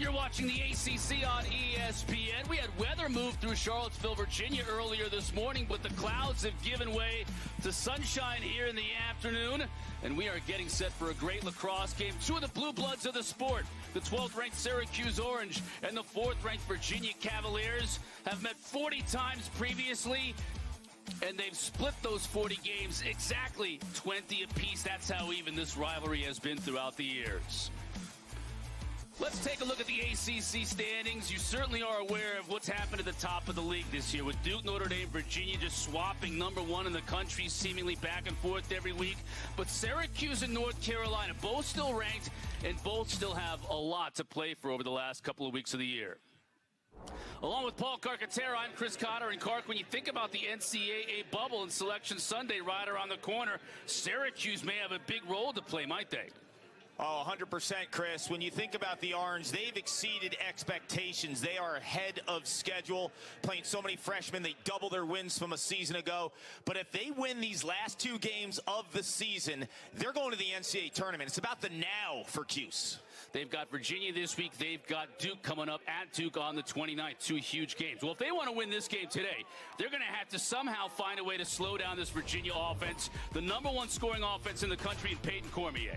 You're watching the ACC on ESPN. We had weather move through Charlottesville, Virginia earlier this morning, but the clouds have given way to sunshine here in the afternoon, and we are getting set for a great lacrosse game. Two of the blue bloods of the sport, the 12th-ranked Syracuse Orange and the 4th-ranked Virginia Cavaliers, have met 40 times previously, and they've split those 40 games exactly 20 apiece. That's how even this rivalry has been throughout the years. Let's take a look at the ACC standings. You certainly are aware of what's happened at the top of the league this year, with Duke, Notre Dame, Virginia just swapping number one in the country, seemingly back and forth every week. But Syracuse and North Carolina, both still ranked, and both still have a lot to play for over the last couple of weeks of the year. Along with Paul Carcaterra, I'm Chris Cotter. And Carc, when you think about the NCAA bubble and Selection Sunday right around the corner, Syracuse may have a big role to play, might they? Oh, 100%, Chris. When you think about the Orange, they've exceeded expectations. They are ahead of schedule, playing so many freshmen. They double their wins from a season ago. But if they win these last two games of the season, they're going to the NCAA tournament. It's about the now for Cuse. They've got Virginia this week. They've got Duke coming up at Duke on the 29th. Two huge games. Well, if they want to win this game today, they're going to have to somehow find a way to slow down this Virginia offense, the number one scoring offense in the country in Payton Cormier.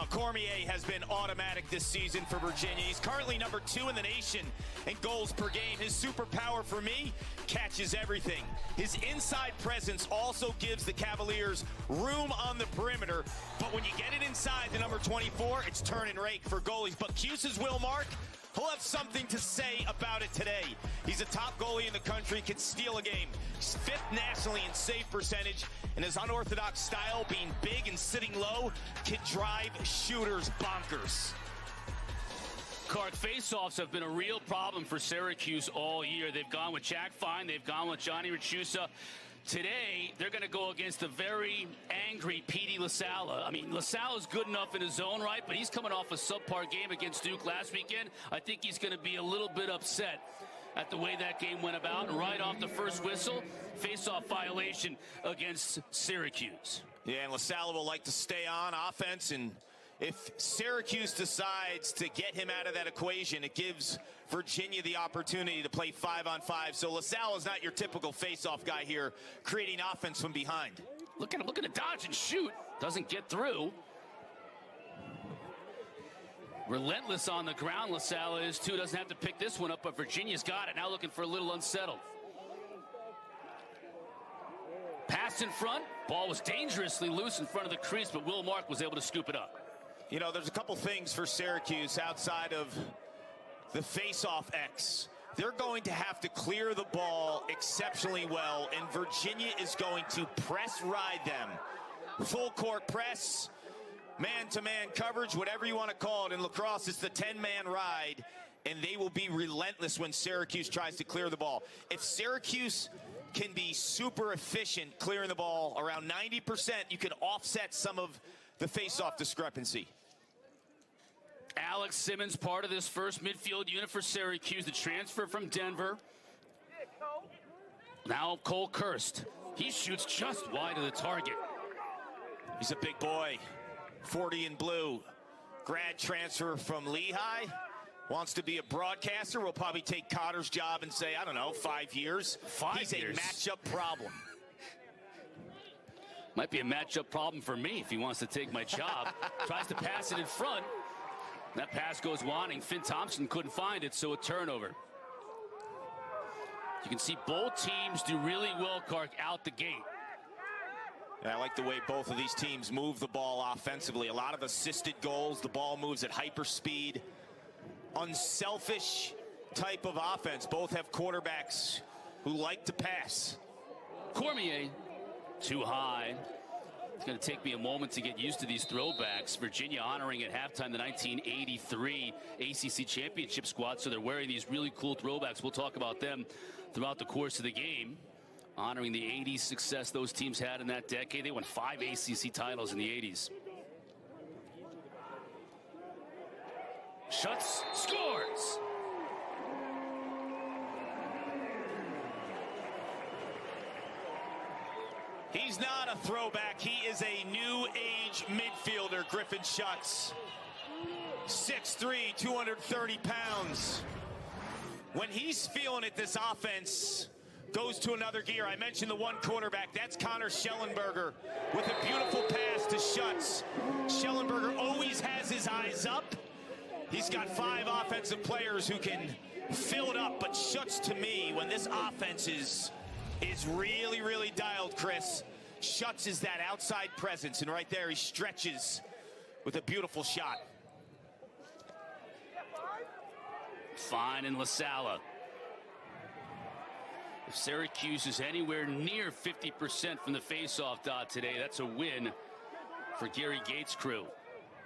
Cormier has been automatic this season for Virginia. He's currently number 2 in the nation in goals per game. His superpower for me, catches everything. His inside presence also gives the Cavaliers room on the perimeter. But when you get it inside the number 24, it's turn and rake for goalies. But Cuse's Will Mark, he'll have something to say about it today. He's a top goalie in the country, can steal a game. He's 5th nationally in save percentage, and his unorthodox style, being big and sitting low, can drive shooters bonkers. Cart face-offs have been a real problem for Syracuse all year. They've gone with Jack Fine, they've gone with Johnny Rachusa. Today, they're going to go against the very angry Petey LaSalla. I mean, LaSalla's good enough in his own right, but he's coming off a subpar game against Duke last weekend. I think he's going to be a little bit upset at the way that game went about. And right off the first whistle, face-off violation against Syracuse. Yeah, and LaSalla will like to stay on offense, and if Syracuse decides to get him out of that equation, it gives Virginia the opportunity to play 5-on-5. So LaSalla is not your typical face-off guy here, creating offense from behind. Look at him, look at the dodge and shoot. Doesn't get through. Relentless on the ground, LaSalla is too. Doesn't have to pick this one up, but Virginia's got it. Now looking for a little unsettled. Pass in front. Ball was dangerously loose in front of the crease, but Will Mark was able to scoop it up. You know, there's a couple things for Syracuse outside of the face-off X. They're going to have to clear the ball exceptionally well, and Virginia is going to press ride them. Full court press, man-to-man coverage, whatever you want to call it. In lacrosse, it's the 10-man ride, and they will be relentless when Syracuse tries to clear the ball. If Syracuse can be super efficient clearing the ball, around 90%, you can offset some of the face-off discrepancy. Alex Simmons, part of this first midfield unit for Syracuse, the transfer from Denver. Now Cole Kirst. He shoots just wide of the target. He's a big boy, 40 in blue. Grad transfer from Lehigh. Wants to be a broadcaster. Will probably take Cotter's job and say, I don't know, 5 years. He's a matchup problem. Might be a matchup problem for me if he wants to take my job. Tries to pass it in front. That pass goes wanting. Finn Thomson couldn't find it, so a turnover. You can see both teams do really well, Kark, out the gate. Yeah, I like the way both of these teams move the ball offensively. A lot of assisted goals. The ball moves at hyper speed. Unselfish type of offense. Both have quarterbacks who like to pass. Cormier, too high. It's going to take me a moment to get used to these throwbacks. Virginia honoring at halftime the 1983 ACC championship squad, so they're wearing these really cool throwbacks. We'll talk about them throughout the course of the game, honoring the 80s success those teams had in that decade. They won 5 ACC titles in the 80s. Schutz scores! He's not a throwback. He is a new age midfielder, Griffin Schutz. 6'3", 230 pounds. When he's feeling it, this offense goes to another gear. I mentioned the one quarterback. That's Connor Shellenberger with a beautiful pass to Schutz. Shellenberger always has his eyes up. He's got 5 offensive players who can fill it up. But Schutz, to me, when this offense is really, really dialed, Chris, Schutz is that outside presence. And right there, he stretches with a beautiful shot. Fine in LaSalla. If Syracuse is anywhere near 50% from the faceoff dot today, that's a win for Gary Gates' crew.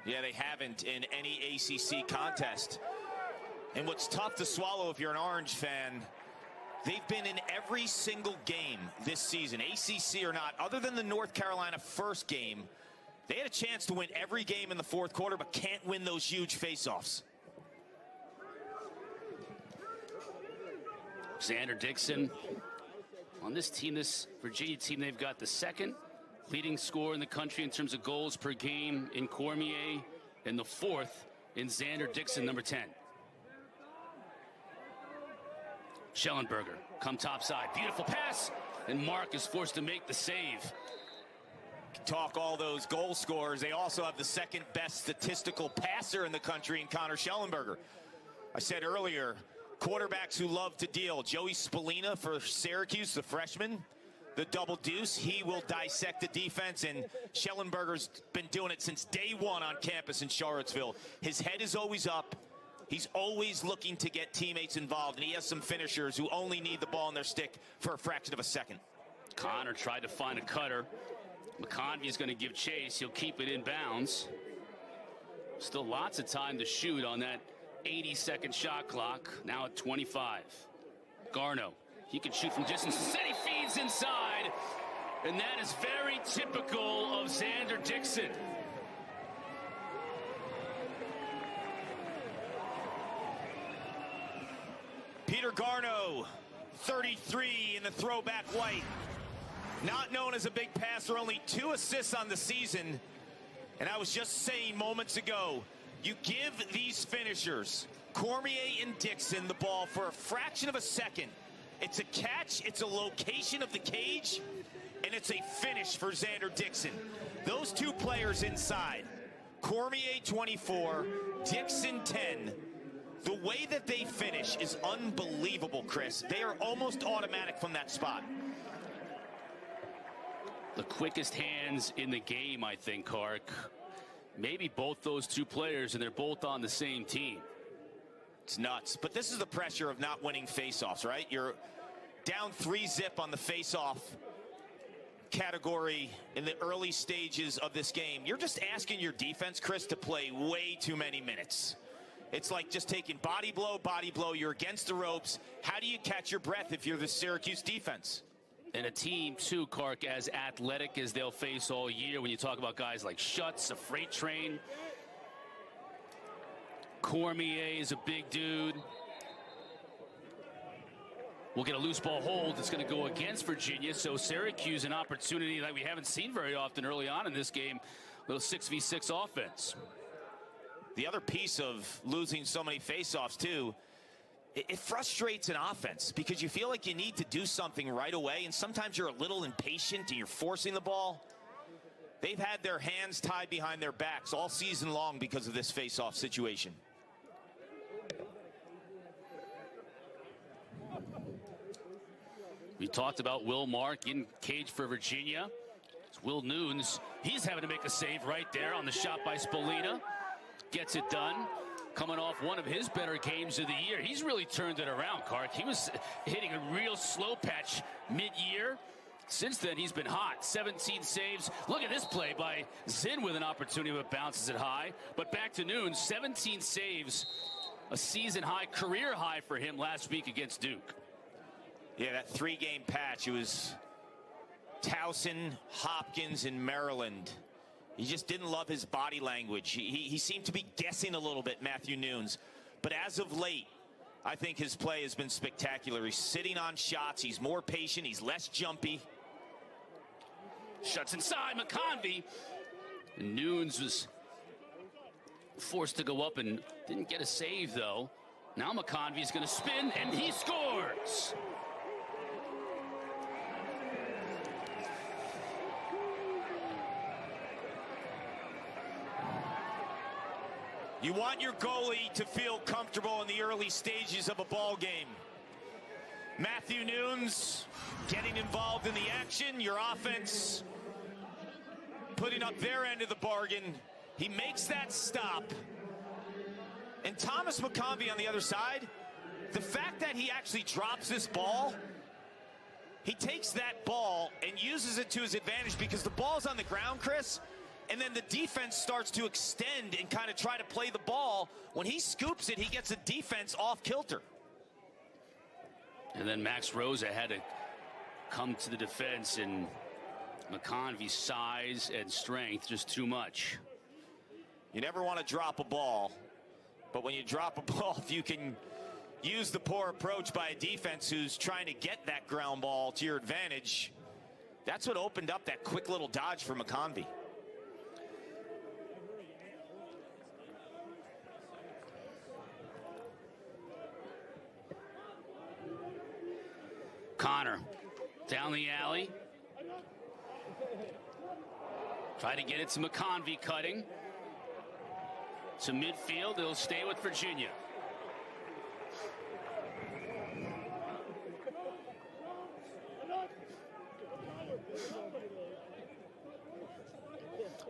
Yeah, they haven't in any ACC contest. And what's tough to swallow if you're an Orange fan, they've been in every single game this season, ACC or not, other than the North Carolina first game. They had a chance to win every game in the fourth quarter, but can't win those huge faceoffs. Xander, Dickson. On this team, this Virginia team, they've got the second leading scorer in the country in terms of goals per game in Cormier, and the 4th in Xander, Dickson, number 10. Shellenberger, come topside. Beautiful pass, and Mark is forced to make the save. Talk all those goal scorers. They also have the second best statistical passer in the country in Connor Shellenberger. I said earlier, quarterbacks who love to deal. Joey Spallina for Syracuse, the freshman, the double deuce. He will dissect the defense, and Schellenberger's been doing it since day one on campus in Charlottesville. His head is always up. He's always looking to get teammates involved, and he has some finishers who only need the ball in their stick for a fraction of a second. Connor tried to find a cutter. McConvey is going to give chase. He'll keep it in bounds. Still lots of time to shoot on that 80-second shot clock, now at 25. Garno, he can shoot from distance. Instead, he feeds inside, and that is very typical of Xander Dickson. Peter Garno, 33 in the throwback white. Not known as a big passer, only 2 assists on the season. And I was just saying moments ago, you give these finishers, Cormier and Dickson, the ball for a fraction of a second. It's a catch, it's a location of the cage, and it's a finish for Xander Dickson. Those 2 players inside, Cormier 24, Dickson 10. The way that they finish is unbelievable, Chris. They are almost automatic from that spot. The quickest hands in the game, I think, Kark. Maybe both those 2 players, and they're both on the same team. It's nuts. But this is the pressure of not winning faceoffs, right? You're down 3-zip on the faceoff category in the early stages of this game. You're just asking your defense, Chris, to play way too many minutes. It's like just taking body blow, body blow. You're against the ropes. How do you catch your breath if you're the Syracuse defense? And a team, too, Kark, as athletic as they'll face all year. When you talk about guys like Schutz, a freight train. Cormier is a big dude. We'll get a loose ball hold. It's going to go against Virginia. So Syracuse, an opportunity that we haven't seen very often early on in this game. Little 6v6 offense. The other piece of losing so many faceoffs, too, it frustrates an offense because you feel like you need to do something right away, and sometimes you're a little impatient and you're forcing the ball. They've had their hands tied behind their backs all season long because of this face-off situation. We talked about Will Mark in cage for Virginia. It's Will Nunes. He's having to make a save right there on the shot by Spallina. Gets it done. Coming off one of his better games of the year. He's really turned it around, Kark. He was hitting a real slow patch mid-year. Since then, he's been hot. 17 saves. Look at this play by Zinn with an opportunity, but bounces it high. But back to Nunes, 17 saves. A season high, career high for him last week against Duke. Yeah, that 3-game patch, it was Towson, Hopkins, and Maryland. He just didn't love his body language. He seemed to be guessing a little bit, Matthew Nunes. But as of late, I think his play has been spectacular. He's sitting on shots. He's more patient. He's less jumpy. Schutz inside, McConvey. And Nunes was Forced to go up and didn't get a save, though. Now McConvey's going to spin, and he scores! You want your goalie to feel comfortable in the early stages of a ball game. Matthew Nunes getting involved in the action. Your offense putting up their end of the bargain. He makes that stop. And Thomas McConvey on the other side, the fact that he actually drops this ball, he takes that ball and uses it to his advantage because the ball's on the ground, Chris, and then the defense starts to extend and kind of try to play the ball. When he scoops it, he gets the defense off kilter. And then Max Rosa had to come to the defense, and McConvey's size and strength just too much. You never want to drop a ball, but when you drop a ball, if you can use the poor approach by a defense who's trying to get that ground ball to your advantage, that's what opened up that quick little dodge for McConvey. Connor down the alley. Try to get it to McConvey, cutting to midfield. It'll stay with Virginia.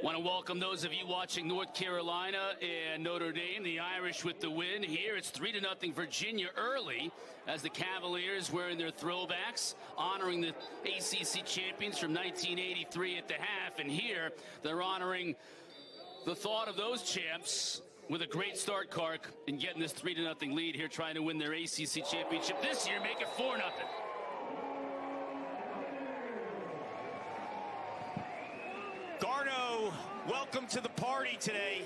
Want to welcome those of you watching North Carolina and Notre Dame. The Irish with the win here. It's 3-0 Virginia early as the Cavaliers wearing their throwbacks, honoring the ACC champions from 1983 at the half. And here they're honoring the thought of those champs with a great start, Kark, in getting this 3-0 lead here, trying to win their ACC championship this year, make it 4-0. Garno, welcome to the party today.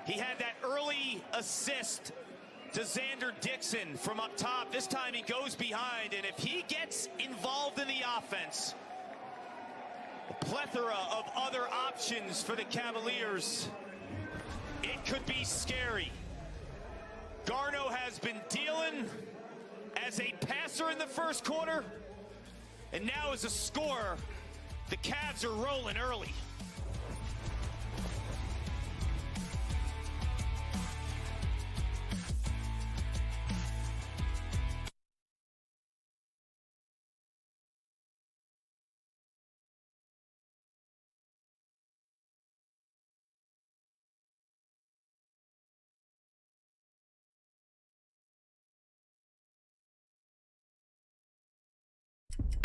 He had that early assist to Xander Dickson from up top. This time he goes behind, and if he gets involved in the offense, a plethora of other options for the Cavaliers. It could be scary. Garno has been dealing as a passer in the first quarter, and now as a scorer. The Cavs are rolling early.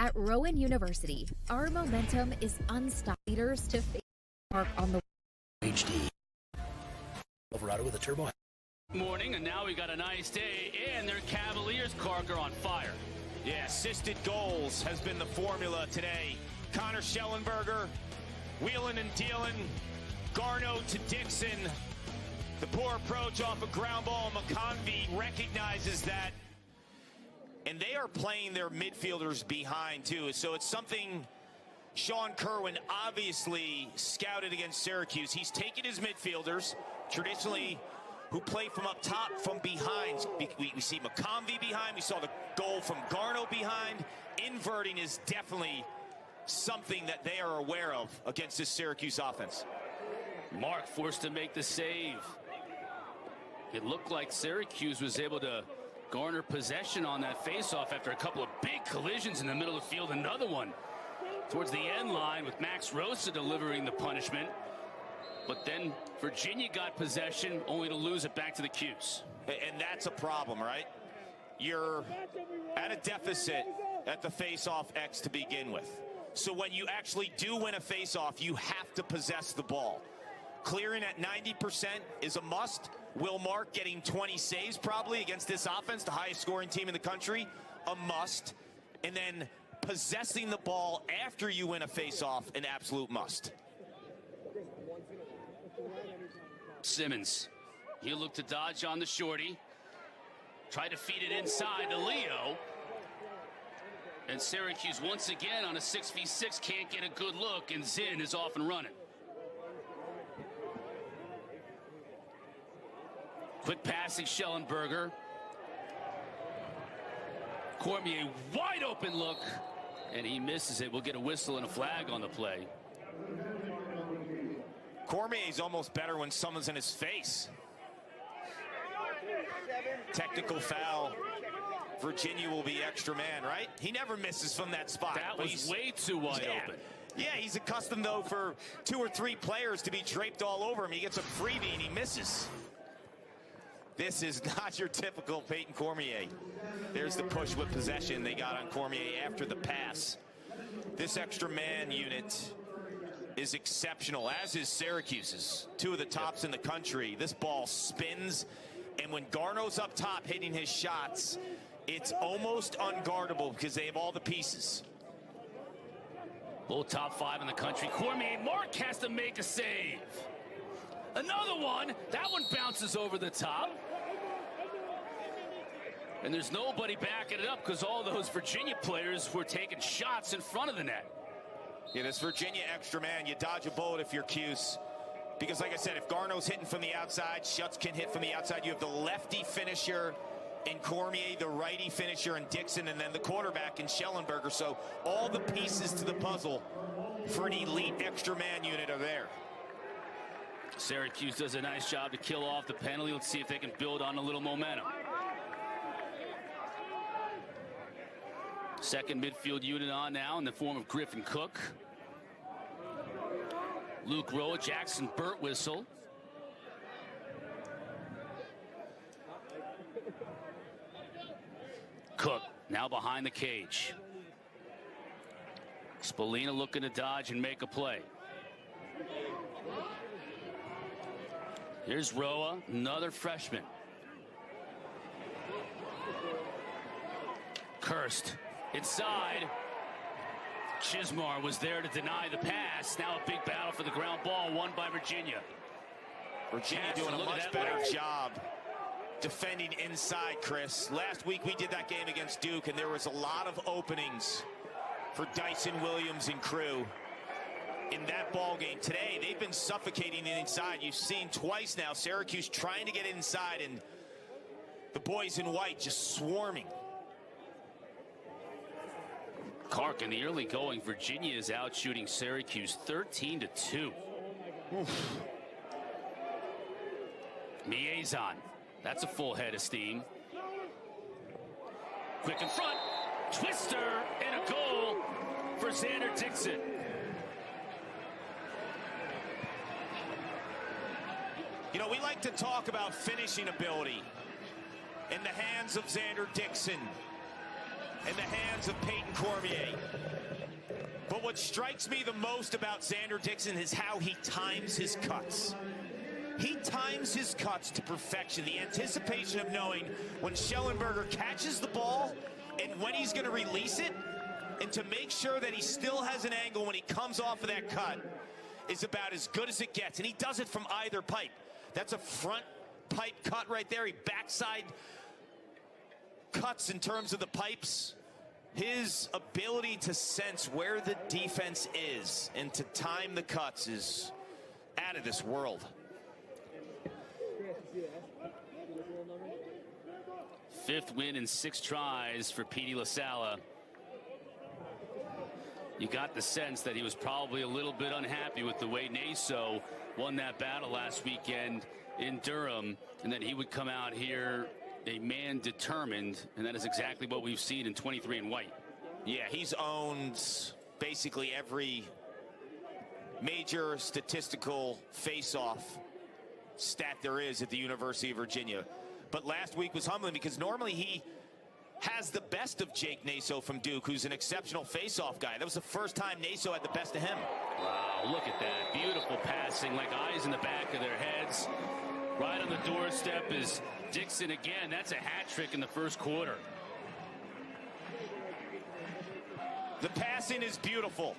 At Rowan University, our momentum is unstoppable. Leaders to park on the HD. Alvarado with a turbo. Morning, and now we got a nice day, and their Cavaliers, Kark, are on fire. Yeah, assisted goals has been the formula today. Connor Shellenberger, wheeling and dealing. Garno to Dickson. The poor approach off a ground ball. McConvey recognizes that. And they are playing their midfielders behind, too. So it's something Sean Kerwin obviously scouted against Syracuse. He's taken his midfielders, traditionally, who play from up top, from behind. We see McConvey behind. We saw the goal from Garno behind. Inverting is definitely something that they are aware of against this Syracuse offense. Mark forced to make the save. It looked like Syracuse was able to garner possession on that faceoff after a couple of big collisions in the middle of the field. Another one towards the end line with Max Rosa delivering the punishment. But then Virginia got possession, only to lose it back to the Cuse. And that's a problem, right? You're at a deficit at the faceoff X to begin with. So when you actually do win a faceoff, you have to possess the ball. Clearing at 90% is a must. Will Mark getting 20 saves probably against this offense, the highest scoring team in the country, a must. And then possessing the ball after you win a faceoff, an absolute must. Simmons, he'll look to dodge on the shorty. Try to feed it inside to Leo. And Syracuse once again on a 6v6 can't get a good look, and Zinn is off and running. Quick passing, Shellenberger. Cormier, wide open look, and he misses it. We'll get a whistle and a flag on the play. Cormier's almost better when someone's in his face. Technical foul. Virginia will be extra man, right? He never misses from that spot. That was way too wide open. Yeah, he's accustomed, though, for 2 or 3 players to be draped all over him. He gets a freebie and he misses. This is not your typical Payton Cormier. There's the push with possession they got on Cormier after the pass. This extra man unit is exceptional, as is Syracuse's. 2 of the tops in the country. This ball spins, and when Garno's up top hitting his shots, it's almost unguardable because they have all the pieces. Both top 5 in the country. Cormier, Mark has to make a save. Another one. That one bounces over the top. And there's nobody backing it up because all those Virginia players were taking shots in front of the net. Yeah, this Virginia extra man, you dodge a bullet if you're Cuse. Because like I said, if Garno's hitting from the outside, Schutz can hit from the outside. You have the lefty finisher in Cormier, the righty finisher in Dickson, and then the quarterback in Shellenberger. So all the pieces to the puzzle for an elite extra man unit are there. Syracuse does a nice job to kill off the penalty. Let's see if they can build on a little momentum. Second midfield unit on now in the form of Griffin Cook. Luke Rowe, Jackson Birtwistle. Cook now behind the cage. Spallina looking to dodge and make a play. Here's Roa, another freshman. Kirst inside. Chizmar was there to deny the pass. Now a big battle for the ground ball, won by Virginia. Virginia doing a much better job defending inside, Chris. Last week we did that game against Duke, and there was a lot of openings for Dyson Williams and crew in that ball game. Today, they've been suffocating it inside. You've seen twice now Syracuse trying to get inside, and the boys in white just swarming. Clark, in the early going, Virginia is out shooting Syracuse 13-2. Miezon, that's a full head of steam. Quick in front, twister, and a goal for Xander Dickson. You know, we like to talk about finishing ability in the hands of Xander Dickson, in the hands of Payton Cormier. But what strikes me the most about Xander Dickson is how he times his cuts. He times his cuts to perfection. The anticipation of knowing when Shellenberger catches the ball and when he's going to release it, and to make sure that he still has an angle when he comes off of that cut is about as good as it gets. And he does it from either pipe. That's a front pipe cut right there. He backside cuts in terms of the pipes. His ability to sense where the defense is and to time the cuts is out of this world. Fifth win in 6 tries for Petey LaSalla. You got the sense that he was probably a little bit unhappy with the way Naso won that battle last weekend in Durham, and that he would come out here a man determined, and that is exactly what we've seen in 23 and white. Yeah, he's owned basically every major statistical face-off stat there is at the University of Virginia. But last week was humbling because normally he has the best of Jake Naso from Duke, who's an exceptional face-off guy. That was the first time Naso had the best of him. Wow, look at that. Beautiful passing, like eyes in the back of their heads. Right on the doorstep is Dickson again. That's a hat trick in the first quarter. The passing is beautiful.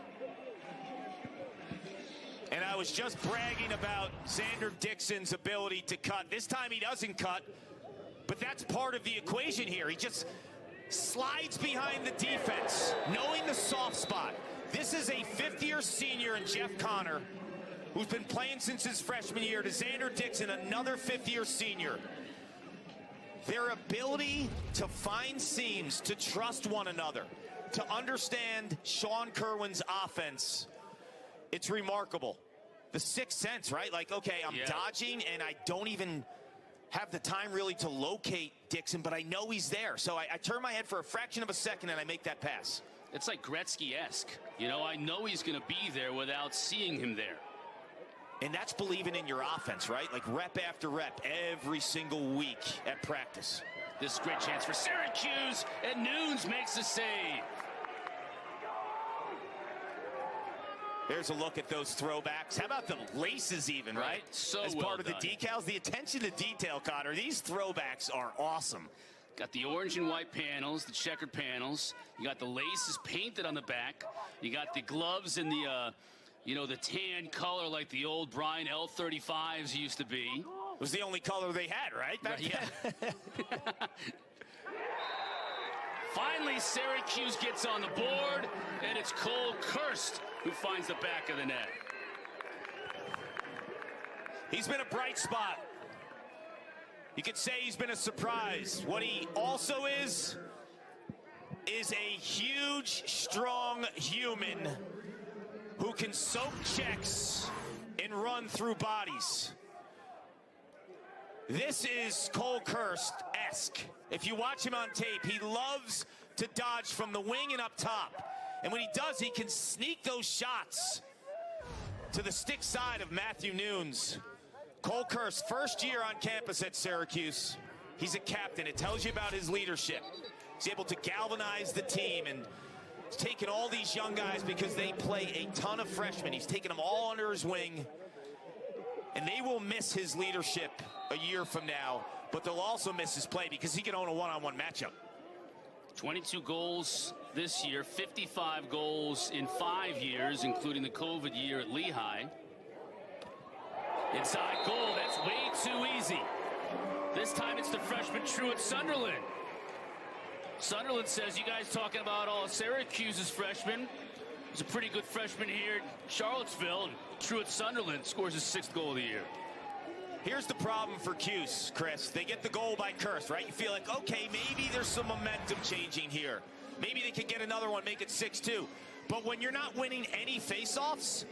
And I was just bragging about Xander Dickson's ability to cut. This time he doesn't cut, but that's part of the equation here. He just slides behind the defense, knowing the soft spot. This is a fifth-year senior in Jeff Connor, who's been playing since his freshman year, to Xander Dickson, another fifth-year senior. Their ability to find seams, to trust one another, to understand Sean Kerwin's offense, it's remarkable. The sixth sense, right? Like, okay, I'm dodging, and I don't even have the time really to locate Dickson, but I know he's there. So I turn my head for a fraction of a second, and I make that pass. It's like Gretzky-esque. You know, I know he's going to be there without seeing him there. And that's believing in your offense, right? Like rep after rep every single week at practice. This is a great chance for Syracuse, and Nunes makes a save. There's a look at those throwbacks. How about the laces even, right? So as well part of done. the decals, the attention to detail, Cotter. These throwbacks are awesome. Got the orange and white panels, the checkered panels. You got the laces painted on the back. You got the gloves in the, you know, the tan color like the old Brian L35s used to be. It was the only color they had, right? Back then. Finally, Syracuse gets on the board, and it's Cole Kirst who finds the back of the net. He's been a bright spot. You could say he's been a surprise. What he also is a huge, strong human who can soak checks and run through bodies. This is Cole Kirst-esque. If you watch him on tape, he loves to dodge from the wing and up top. And when he does, he can sneak those shots to the stick side of Matthew Nunes. Cole Kirst, first year on campus at Syracuse. He's a captain. It tells you about his leadership. He's able to galvanize the team, and he's taken all these young guys because they play a ton of freshmen. He's taken them all under his wing, and they will miss his leadership a year from now, but they'll also miss his play because he can own a one-on-one matchup. 22 goals this year, 55 goals in 5 years, including the COVID year at Lehigh. Inside goal, that's way too easy. This time it's the freshman Truitt Sunderland. Sunderland says, you guys talking about all Syracuse's freshmen. He's a pretty good freshman here in Charlottesville, and Truitt Sunderland scores his 6th goal of the year. Here's the problem for Cuse, Chris. They get the goal by Kirst, right? You feel like, okay, maybe there's some momentum changing here. Maybe they could get another one, make it 6-2. But when you're not winning any faceoffs,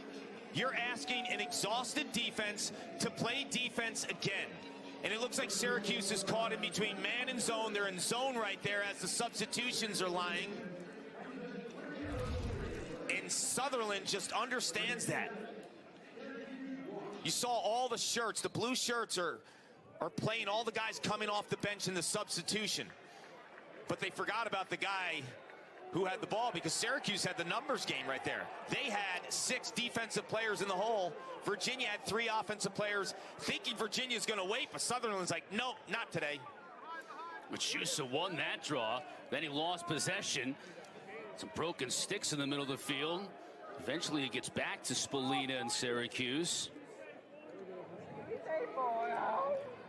you're asking an exhausted defense to play defense again. And it looks like Syracuse is caught in between man and zone. They're in zone right there as the substitutions are lying. And Sunderland just understands that. You saw all the shirts. The blue shirts are playing all the guys coming off the bench in the substitution. But they forgot about the guy who had the ball because Syracuse had the numbers game right there. They had 6 defensive players in the hole. Virginia had 3 offensive players, thinking Virginia's going to wait, but Sutherland's like, nope, not today. Machusa won that draw. Then he lost possession. Some broken sticks in the middle of the field. Eventually it gets back to Spallina and Syracuse.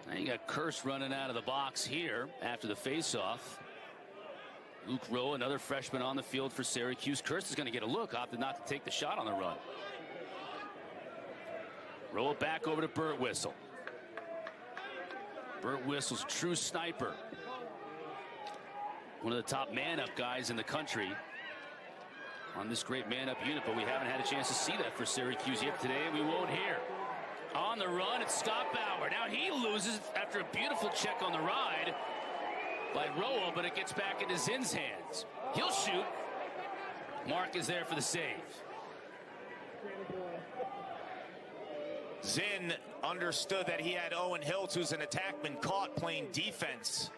Now you got Kirst running out of the box here after the faceoff. Luke Rowe, another freshman on the field for Syracuse. Kirst is going to get a look, opted not to take the shot on the run. Roll it back over to Birtwistle. Birtwistle's a true sniper. One of the top man-up guys in the country on this great man-up unit, but we haven't had a chance to see that for Syracuse yet today, and we won't here. On the run, it's Scott Bauer. Now he loses after a beautiful check on the ride by Roa, but it gets back into Zinn's hands. He'll shoot. Mark is there for the save. Zinn understood that he had Owen Hiltz, who's an attackman, caught playing defense.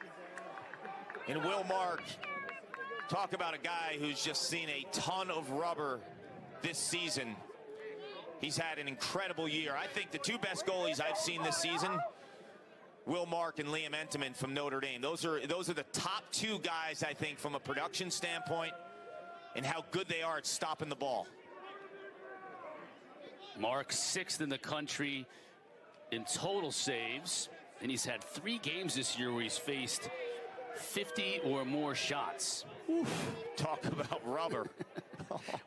And Will Mark, talk about a guy who's just seen a ton of rubber this season. He's had an incredible year. I think the 2 best goalies I've seen this season, Will Mark and Liam Entenmann from Notre Dame. Those are the top 2 guys, I think, from a production standpoint and how good they are at stopping the ball. Mark 6th in the country in total saves, and he's had 3 games this year where he's faced 50 or more shots. Oof. Talk about rubber.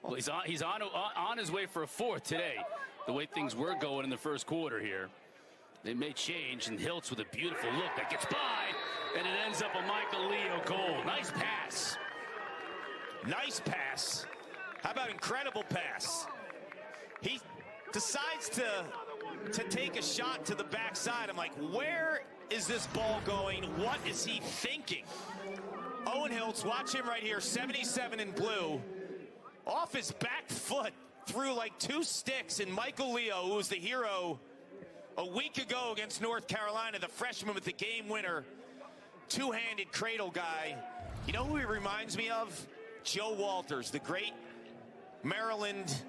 Well, he's on his way for a 4th today. The way things were going in the first quarter here, they may change. And Hiltz with a beautiful look that gets by, And it ends up a Michael Leo goal. Nice pass. Nice pass. How about incredible pass? He decides to take a shot to the backside. I'm like, where is this ball going? What is he thinking? Owen Hiltz, watch him right here, 77 in blue. Off his back foot, through like 2 sticks, and Michael Leo, who was the hero a week ago against North Carolina, the freshman with the game winner, two-handed cradle guy. You know who he reminds me of? Joe Walters, the great Maryland,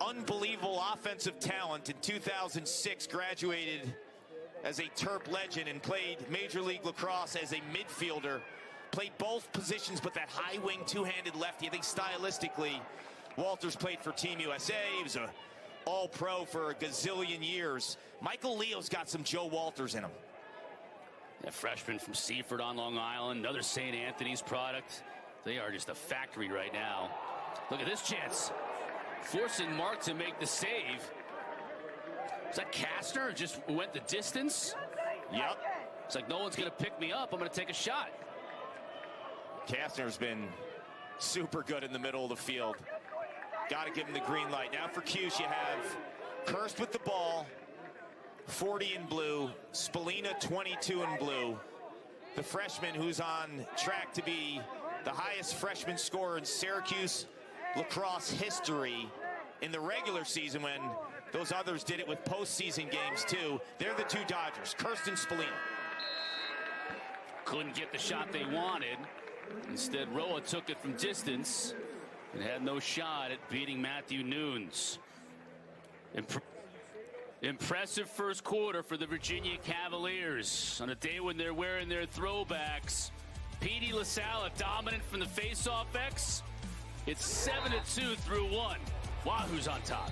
unbelievable offensive talent. In 2006, graduated as a Terp legend and played Major League Lacrosse as a midfielder. Played both positions, but that high wing two-handed lefty. I think stylistically, Walters played for Team USA. He was a all-pro for a gazillion years. Michael Leo's got some Joe Walters in him. A freshman from Seaford on Long Island, another St. Anthony's product. They are just a factory right now. Look at this chance. Forcing Mark to make the save. Is that Kastner? Just went the distance? Yep. It's like no one's going to pick me up. I'm going to take a shot. Kastner's been super good in the middle of the field. Got to give him the green light. Now for Cuse, you have Kirst with the ball, 40 in blue, Spallina 22 in blue. The freshman who's on track to be the highest freshman scorer in Syracuse lacrosse history in the regular season, when those others did it with postseason games too. They're the two Dodgers, Kirst and Spallina. Couldn't get the shot they wanted. Instead, Roa took it from distance and had no shot at beating Matthew Nunes. Impressive first quarter for the Virginia Cavaliers on a day when they're wearing their throwbacks. Petey, LaSalla dominant from the face-off X. It's 7-2 through 1. Wahoo's on top.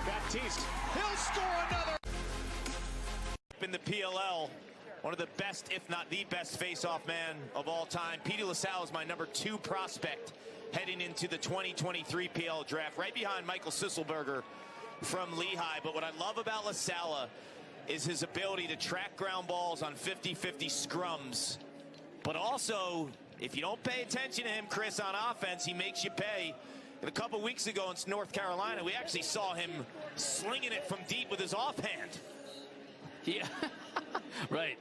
Baptiste, he'll score another. In the PLL, one of the best, if not the best, face-off man of all time. Petey LaSalla is my number 2 prospect heading into the 2023 PL draft, right behind Michael Sisselberger from Lehigh. But what I love about LaSalla is his ability to track ground balls on 50-50 scrums. But also, if you don't pay attention to him, Chris, on offense, he makes you pay. And a couple weeks ago in North Carolina, we actually saw him slinging it from deep with his offhand. Yeah, right.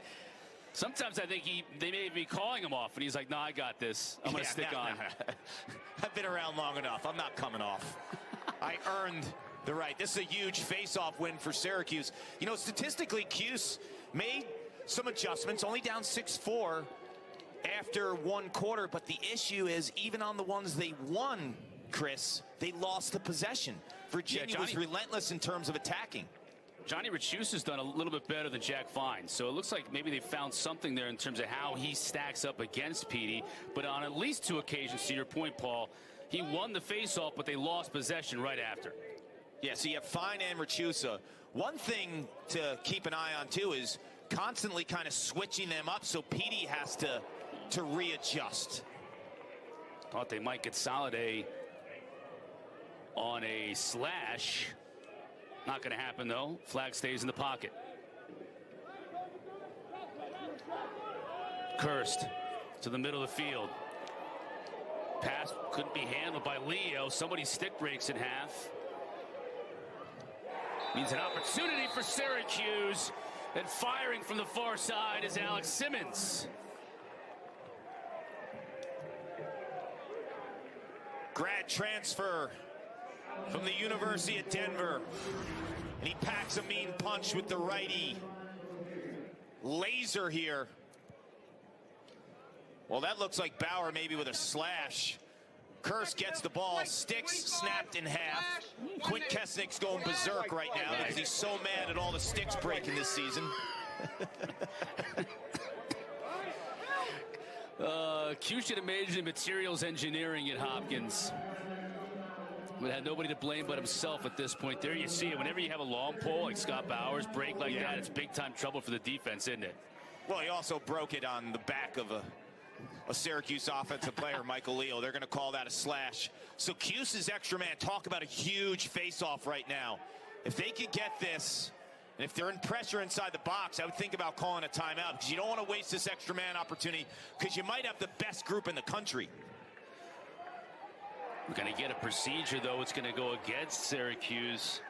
Sometimes I think they may be calling him off, and he's like, no, I got this. I'm going to stick on. I've been around long enough. I'm not coming off. I earned the right. This is a huge face-off win for Syracuse. You know, statistically, Cuse made some adjustments, only down 6-4 after one quarter. But the issue is, even on the ones they won, Chris, they lost the possession. Virginia was relentless in terms of attacking. Johnny Richus has done a little bit better than Jack Fine, so it looks like maybe they found something there in terms of how he stacks up against Petey. But on at least 2 occasions, to your point, Paul, he won the faceoff, but they lost possession right after. Yeah, so you have Fine and Richusa. One thing to keep an eye on, too, is constantly kind of switching them up, so Petey has to readjust. Thought they might get Soliday on a slash. Not going to happen, though. Flag stays in the pocket. Kirst to the middle of the field. Pass couldn't be handled by Leo. Somebody's stick breaks in half. Means an opportunity for Syracuse. And firing from the far side is Alex Simmons. Grad transfer from the University of Denver. And he packs a mean punch with the righty. Laser here. Well, that looks like Bauer maybe with a slash. Kirst gets the ball, sticks snapped in half. Quint Kesnick's going berserk right now because he's so mad at all the sticks breaking this season. Q should have majored in materials engineering at Hopkins. But had nobody to blame but himself at this point. There you see it. Whenever you have a long pole like Scott Bauer's break like that, it's big time trouble for the defense, isn't it? Well, he also broke it on the back of a Syracuse offensive player, Michael Leo. They're going to call that a slash. So Cuse's extra man, talk about a huge face-off right now. If they could get this, and if they're in pressure inside the box, I would think about calling a timeout, because you don't want to waste this extra man opportunity, because you might have the best group in the country. We're going to get a procedure, though. It's going to go against Syracuse.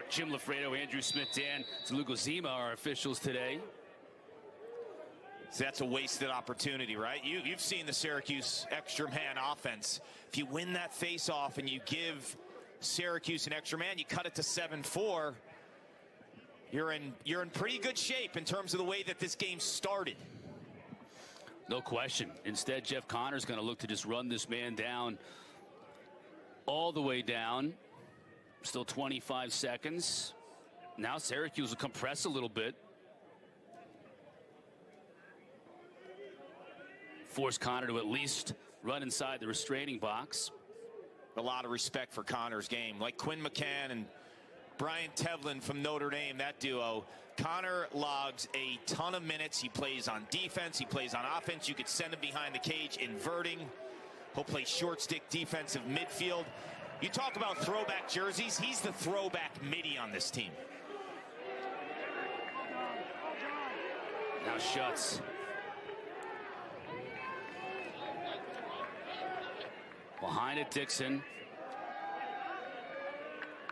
Jim Lafredo, Andrew Smith, Dan Zalugozima are officials today. So that's a wasted opportunity, right? You've seen the Syracuse extra man offense. If you win that face-off and you give Syracuse an extra man, you cut it to 7-4. You're in pretty good shape in terms of the way that this game started. No question. Instead, Jeff Connor's going to look to just run this man down all the way down. Still 25 seconds. Now Syracuse will compress a little bit. Force Connor to at least run inside the restraining box. A lot of respect for Connor's game. Like Quinn McCann and Brian Tevlin from Notre Dame, that duo. Connor logs a ton of minutes. He plays on defense. He plays on offense. You could send him behind the cage, inverting. He'll play short stick defensive midfield. You talk about throwback jerseys. He's the throwback midi on this team. Now Schutz. Behind it, Dickson.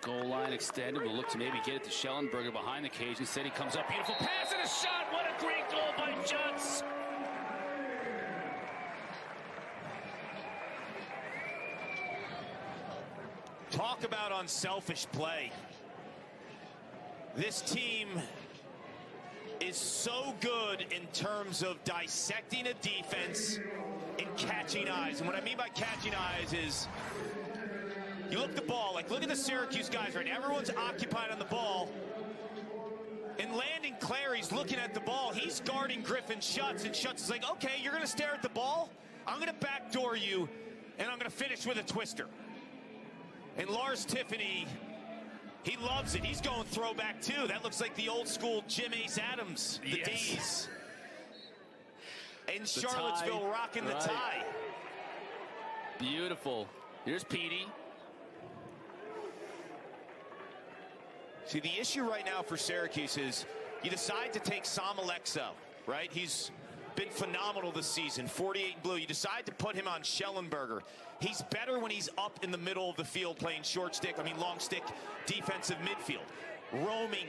Goal line extended. We'll look to maybe get it to Shellenberger behind the cage. Instead, he comes up. Beautiful pass and a shot. What a great goal by Schutz. Talk about unselfish play. This team is so good in terms of dissecting a defense and catching eyes. And what I mean by catching eyes is you look at the ball, like look at the Syracuse guys, right? Everyone's occupied on the ball. And Landon Clary's looking at the ball. He's guarding Griffin Schutz, and Schutz is like, okay, you're going to stare at the ball? I'm going to backdoor you, and I'm going to finish with a twister. And Lars Tiffany, he loves it. He's going throwback, too. That looks like the old school Jim Ace Adams, the D's. In Charlottesville, rocking the tie. Beautiful. Here's Petey. See, the issue right now for Syracuse is you decide to take Sam Alexo, right? He's been phenomenal this season, 48 in blue. You decide to put him on Shellenberger. He's better when he's up in the middle of the field playing long stick defensive midfield, roaming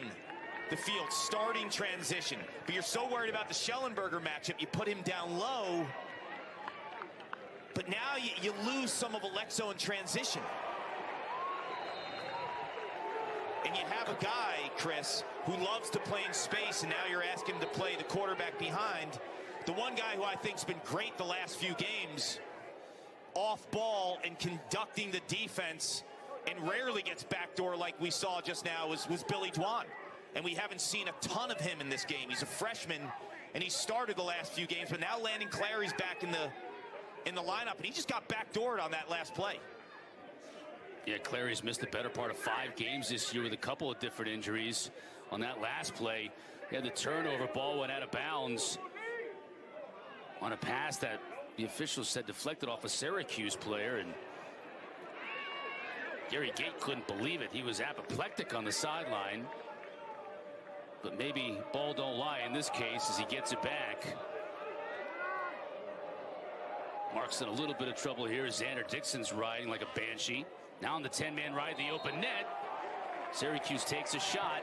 the field, starting transition. But you're so worried about the Shellenberger matchup, you put him down low. But now you lose some of Alexo in transition. And you have a guy, Chris, who loves to play in space, and now you're asking him to play the quarterback behind. The one guy who I think's been great the last few games, off ball and conducting the defense, and rarely gets backdoor like we saw just now, was Billy Dwan. And we haven't seen a ton of him in this game. He's a freshman, and he started the last few games, but now Landon Clary's back in the lineup, and he just got backdoored on that last play. Yeah, Clary's missed the better part of 5 games this year with a couple of different injuries. On that last play, he had the turnover, ball went out of bounds on a pass that the officials said deflected off a Syracuse player, and Gary Gate couldn't believe it. He was apoplectic on the sideline. But maybe ball don't lie in this case as he gets it back. Mark's in a little bit of trouble here. Xander Dickson's riding like a banshee. Now on the 10-man ride, the open net. Syracuse takes a shot.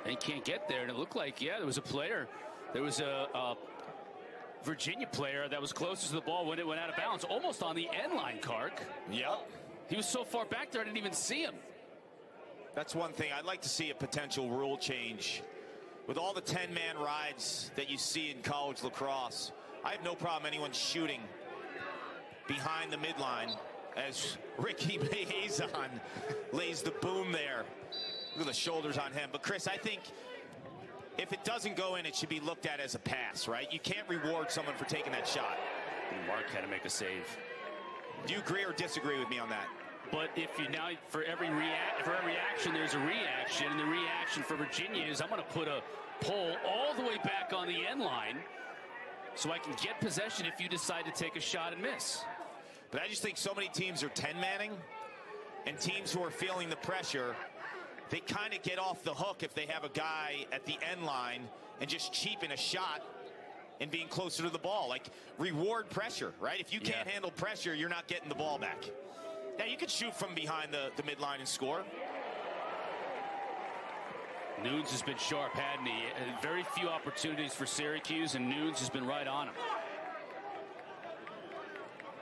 They can't get there, and it looked like, yeah, there was a player. There was a Virginia player that was closest to the ball when it went out of bounds, almost on the end line, Kark. Yep. He was so far back there, I didn't even see him. That's one thing. I'd like to see a potential rule change. With all the 10-man rides that you see in college lacrosse, I have no problem anyone shooting behind the midline as Ricky Behazon lays the boom there. Look at the shoulders on him. But Chris, I think if it doesn't go in, it should be looked at as a pass, right? You can't reward someone for taking that shot. Mark had to make a save. Do you agree or disagree with me on that? But if you now, for every action, there's a reaction, and the reaction for Virginia is I'm going to put a pole all the way back on the end line so I can get possession if you decide to take a shot and miss. But I just think so many teams are 10-manning, and teams who are feeling the pressure, they kind of get off the hook if they have a guy at the end line and just cheapen a shot and being closer to the ball. Like, reward pressure, right? If you can't handle pressure, you're not getting the ball back. Now, you could shoot from behind the midline and score. Nunes has been sharp, hadn't he? Very few opportunities for Syracuse, and Nunes has been right on him.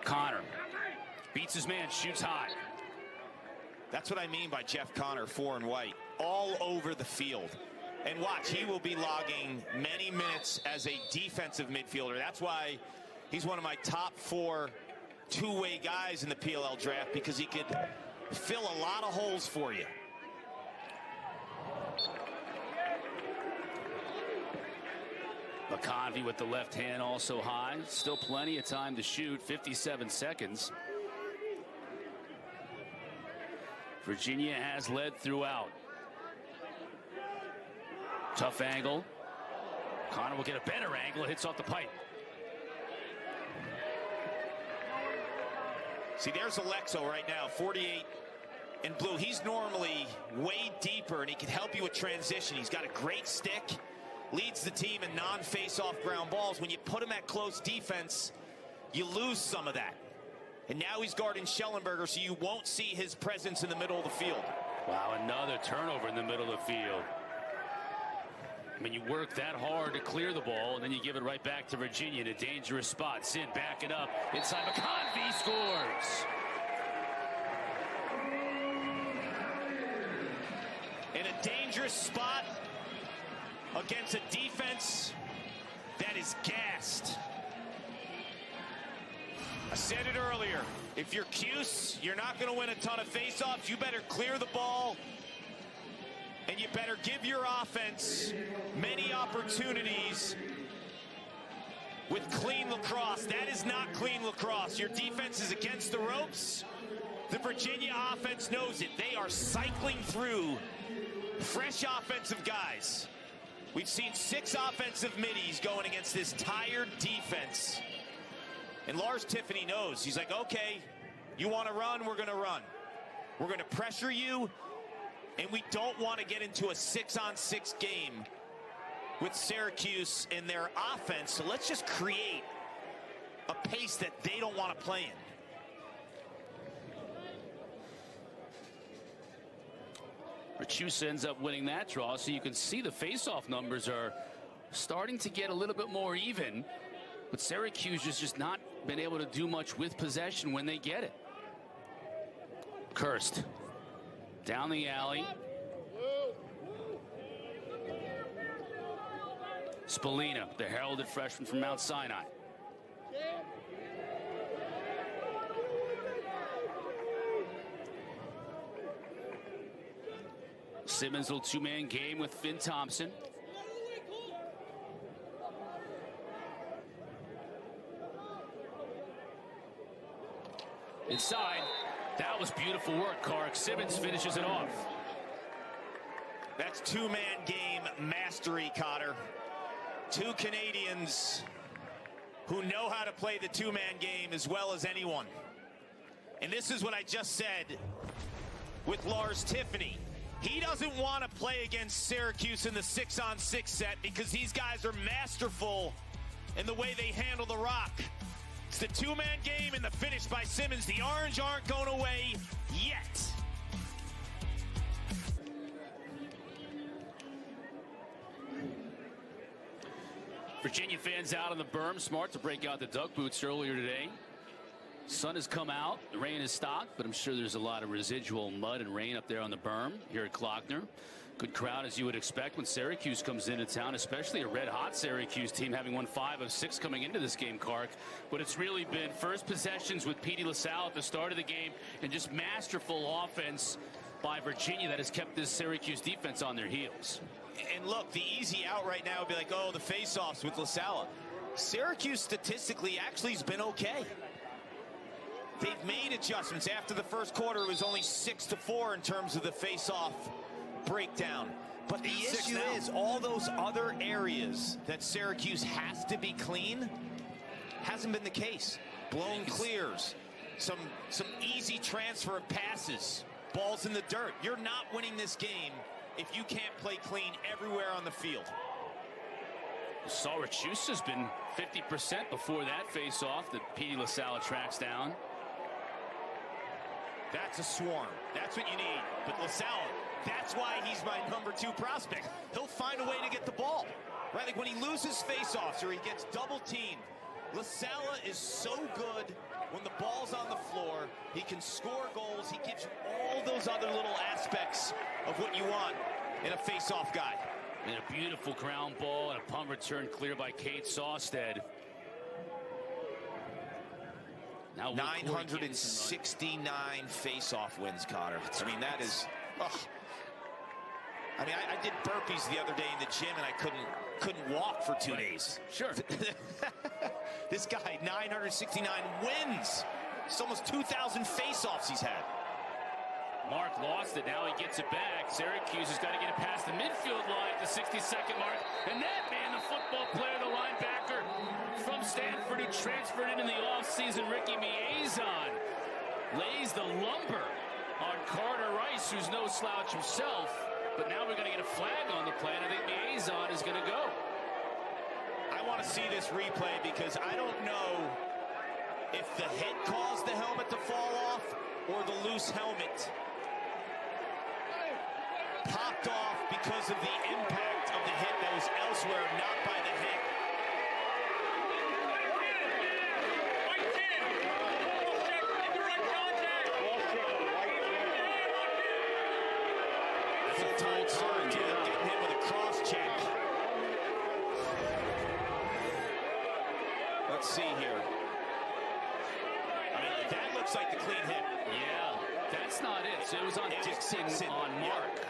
Connor beats his man, shoots high. That's what I mean by Jeff Connor, 4 and white, all over the field. And watch, he will be logging many minutes as a defensive midfielder. That's why he's one of my top 4 two-way guys in the PLL draft, because he could fill a lot of holes for you. McConvey with the left hand also high. Still plenty of time to shoot. 57 seconds. Virginia has led throughout. Tough angle. Connor will get a better angle. Hits off the pipe. See, there's Alexo right now, 48 in blue. He's normally way deeper, and he can help you with transition. He's got a great stick. Leads the team in non-face-off ground balls. When you put him at close defense, you lose some of that. And now he's guarding Shellenberger, so you won't see his presence in the middle of the field. Wow, another turnover in the middle of the field. I mean, you work that hard to clear the ball, and then you give it right back to Virginia in a dangerous spot. Zinn back it up. Inside, McConvey scores. In a dangerous spot against a defense that is gassed. I said it earlier, if you're Cuse, you're not going to win a ton of face-offs. You better clear the ball, and you better give your offense many opportunities with clean lacrosse. That is not clean lacrosse. Your defense is against the ropes. The Virginia offense knows it. They are cycling through fresh offensive guys. We've seen 6 offensive middies going against this tired defense. And Lars Tiffany knows. He's like, okay, you want to run, we're going to run. We're going to pressure you, and we don't want to get into a 6-on-6 game with Syracuse in their offense. So let's just create a pace that they don't want to play in. Chizmar ends up winning that draw, so you can see the face-off numbers are starting to get a little bit more even, but Syracuse has just not been able to do much with possession when they get it. Kirst down the alley. Spallina, the heralded freshman from Mount Sinai. Simmons, little two-man game with Finn Thomson. Inside, that was beautiful work, Kark. Simmons finishes it off. That's two-man game mastery, Cotter. 2 Canadians who know how to play the two-man game as well as anyone. And this is what I just said with Lars Tiffany. He doesn't want to play against Syracuse in the 6-on-6 set because these guys are masterful in the way they handle the rock. It's the two-man game and the finish by Simmons. The Orange aren't going away yet. Virginia fans out on the berm, smart to break out the duck boots earlier today. Sun has come out, the rain has stopped, but I'm sure there's a lot of residual mud and rain up there on the berm here at Klockner. Good crowd, as you would expect when Syracuse comes into town, especially a red-hot Syracuse team having won 5 of 6 coming into this game, Kark. But it's really been first possessions with Petey, LaSalla at the start of the game and just masterful offense by Virginia that has kept this Syracuse defense on their heels. And look, the easy out right now would be like, oh, the face-offs with LaSalla. Syracuse statistically actually has been okay. they've made adjustments. After the first quarter, it was only 6-4 in terms of the face-off breakdown. But the issue is all those other areas that Syracuse has to be clean hasn't been the case. Blown clears, some easy transfer of passes, balls in the dirt. You're not winning this game if you can't play clean everywhere on the field. Syracuse has been 50% before that face-off that Petey LaSalla tracks down. That's a swarm. That's what you need. But LaSalla, that's why he's my #2 prospect. He'll find a way to get the ball. Right, like when he loses face-offs or he gets double-teamed, LaSalla is so good when the ball's on the floor. He can score goals. He gives you all those other little aspects of what you want in a face-off guy. And a beautiful ground ball and a punt return clear by Cade Saustad. Now 969 face-off wins, Cotter. I mean, that is... Oh. I mean, I did burpees the other day in the gym, and I couldn't walk for 2 days. Sure. This guy, 969 wins. It's almost 2,000 face-offs he's had. Mark lost it. Now he gets it back. Syracuse has got to get it past the midfield line at the 62nd mark. And that man, the football player, the linebacker from Stanford, who transferred in the offseason, Ricky Miezon, lays the lumber on Carter Rice, who's no slouch himself. But now we're going to get a flag on the play, and I think Miezon is going to go. I want to see this replay because I don't know if the hit caused the helmet to fall off or the loose helmet popped off because of the impact of the hit that was elsewhere, not by the hit. That's a tight start, getting hit with a cross check. Let's see here. I mean, that looks like the clean hit. Yeah, that's not it. So it was on Dickson on Mark.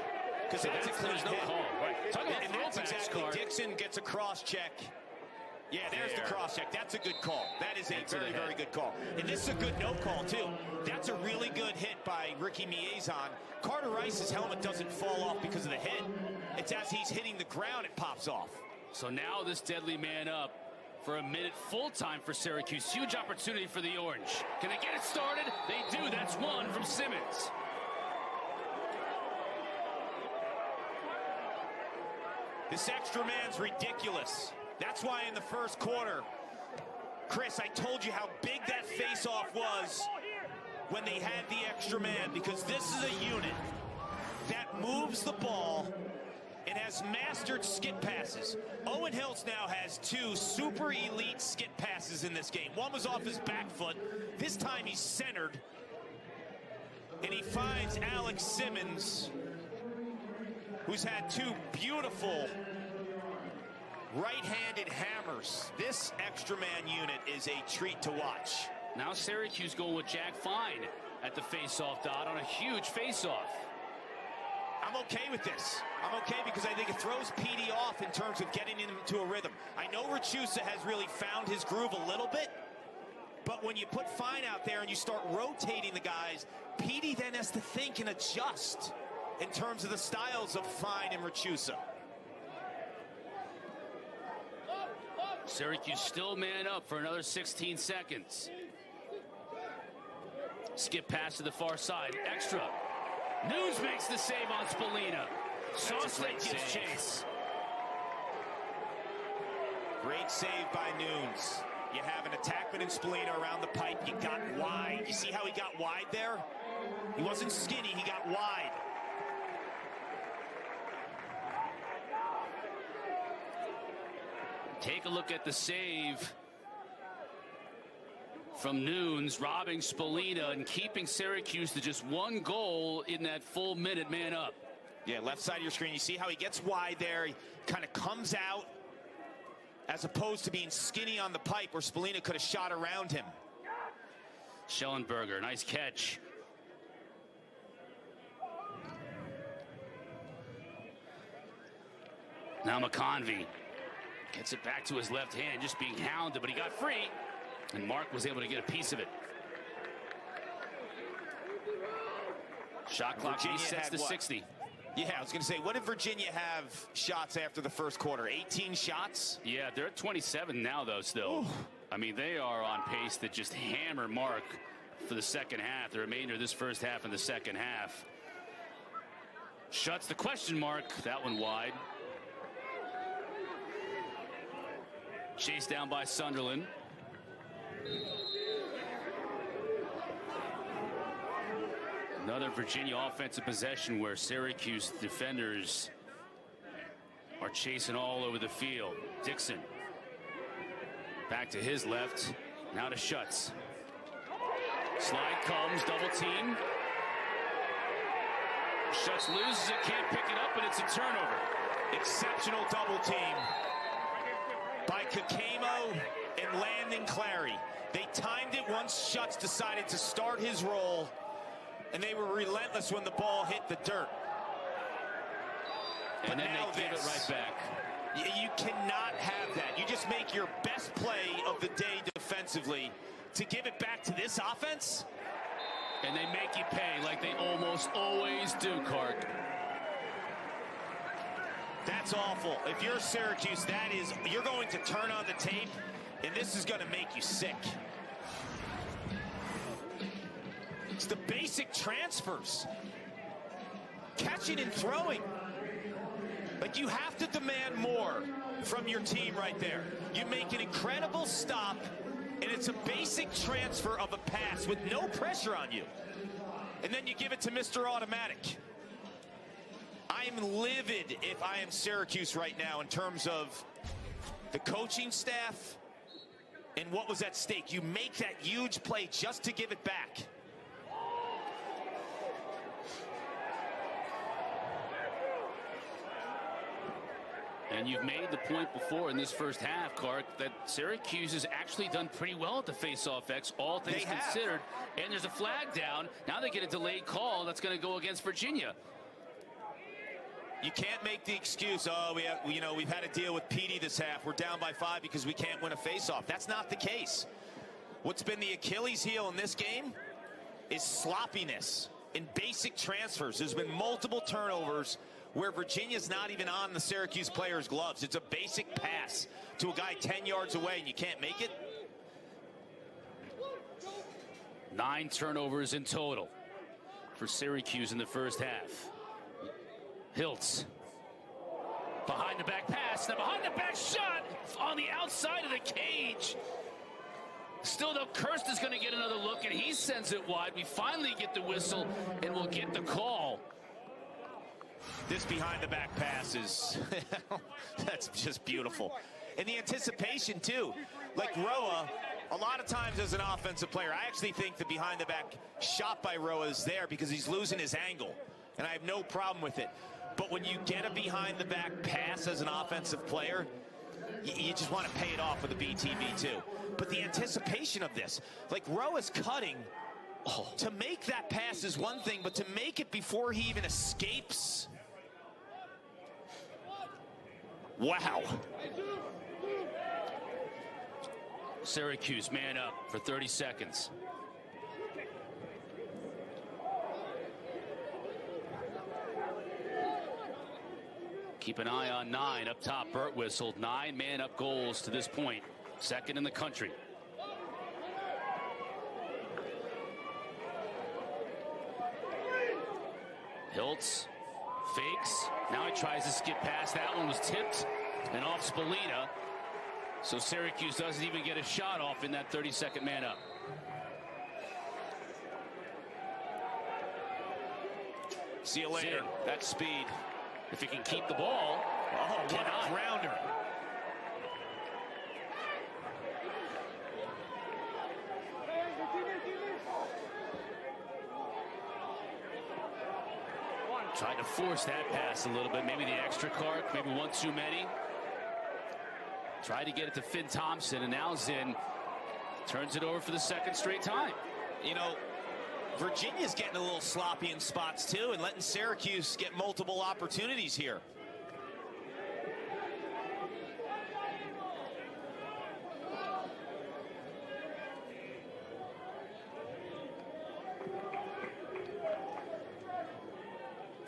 Because that's a clean no hit. call. Right. And that's exactly. Dickson gets a cross check. Yeah, there's the cross check. That's a good call. That is a very, very good call. And this is a good no call, too. That's a really good hit by Ricky Miezon. Carter Rice's helmet doesn't fall off because of the hit. It's as he's hitting the ground, it pops off. So now this deadly man up for a minute full time for Syracuse. Huge opportunity for the Orange. Can they get it started? They do. That's one from Simmons. This extra man's ridiculous. That's why in the first quarter, Chris, I told you how big that face-off was when they had the extra man, because this is a unit that moves the ball and has mastered skip passes. Owen Hiltz now has 2 super elite skip passes in this game. One was off his back foot. This time he's centered, and he finds Alex Simmons, who's had 2 beautiful right-handed hammers. This extra man unit is a treat to watch. Now Syracuse going with Jack Fine at the face-off dot on a huge face-off. I'm okay with this. I'm okay because I think it throws Petey off in terms of getting him into a rhythm. I know Rachusa has really found his groove a little bit, but when you put Fine out there and you start rotating the guys, Petey then has to think and adjust in terms of the styles of Fine and Rachusa. Syracuse still man up for another 16 seconds. Skip pass to the far side. Extra. Nunes makes the save on Spallina. Saustad gives chase. Great save by Nunes. You have an attackman in Spallina around the pipe. You got wide. You see how he got wide there? He wasn't skinny. He got wide. Take a look at the save from Nunes, robbing Spallina and keeping Syracuse to just 1 goal in that full minute man up. Yeah, left side of your screen. You see how he gets wide there. He kind of comes out as opposed to being skinny on the pipe where Spallina could have shot around him. Shellenberger, nice catch. Now McConvey gets it back to his left hand, just being hounded, but he got free, and Mark was able to get a piece of it. Shot clock resets to 60. Yeah, I was going to say, what did Virginia have shots after the first quarter? 18 shots? Yeah, they're at 27 now, though, still. Ooh. I mean, they are on pace to just hammer Mark for the second half, the remainder of this first half and the second half. Schutz the question mark, that one wide. Chased down by Sunderland. Another Virginia offensive possession where Syracuse defenders are chasing all over the field. Dickson back to his left, now to Schutz. Slide comes, double team. Schutz loses it, can't pick it up, and it's a turnover. Exceptional double team by Kakemo and Landon Clary. They timed it once Schutz decided to start his roll, and they were relentless when the ball hit the dirt. And then they give it right back. You cannot have that. You just make your best play of the day defensively to give it back to this offense. And they make you pay like they almost always do, Clark. That's awful. If you're Syracuse, you're going to turn on the tape, and this is going to make you sick. It's the basic transfers. Catching and throwing. Like, you have to demand more from your team right there. You make an incredible stop, and it's a basic transfer of a pass with no pressure on you. And then you give it to Mr. Automatic. I am livid if I am Syracuse right now in terms of the coaching staff and what was at stake. You make that huge play just to give it back. And you've made the point before in this first half, Clark, that Syracuse has actually done pretty well at the face-off X, all things considered. And there's a flag down. Now they get a delayed call that's going to go against Virginia. You can't make the excuse, oh, we've had to deal with Petey this half. We're down by 5 because we can't win a face-off. That's not the case. What's been the Achilles heel in this game is sloppiness in basic transfers. There's been multiple turnovers where Virginia's not even on the Syracuse player's gloves. It's a basic pass to a guy 10 yards away, and you can't make it. 9 turnovers in total for Syracuse in the first half. Hiltz. Behind the back pass. Now behind the back shot on the outside of the cage. Still though, Kirst is going to get another look, and he sends it wide. We finally get the whistle, and we'll get the call. This behind the back pass is, that's just beautiful. And the anticipation too. Like Roa, a lot of times as an offensive player, I actually think the behind the back shot by Roa is there because he's losing his angle. And I have no problem with it. But when you get a behind the back pass as an offensive player, you just want to pay it off with a BTB too. But the anticipation of this, like Roa's cutting, to make that pass is one thing, but to make it before he even escapes. Wow. Syracuse man up for 30 seconds. Keep an eye on 9 up top. Birtwistle, 9 man up goals to this point. Second in the country. Hiltz fakes. Now he tries to skip past. That one was tipped and off Spallina. So Syracuse doesn't even get a shot off in that 30-second man up. See you later. Zinn. That speed. If he can keep the ball. Oh, what a grounder. Tried to force that pass a little bit. Maybe the extra Clark, maybe one too many. Tried to get it to Finn Thomson, and now Zinn turns it over for the second straight time. You know, Virginia's getting a little sloppy in spots too and letting Syracuse get multiple opportunities here.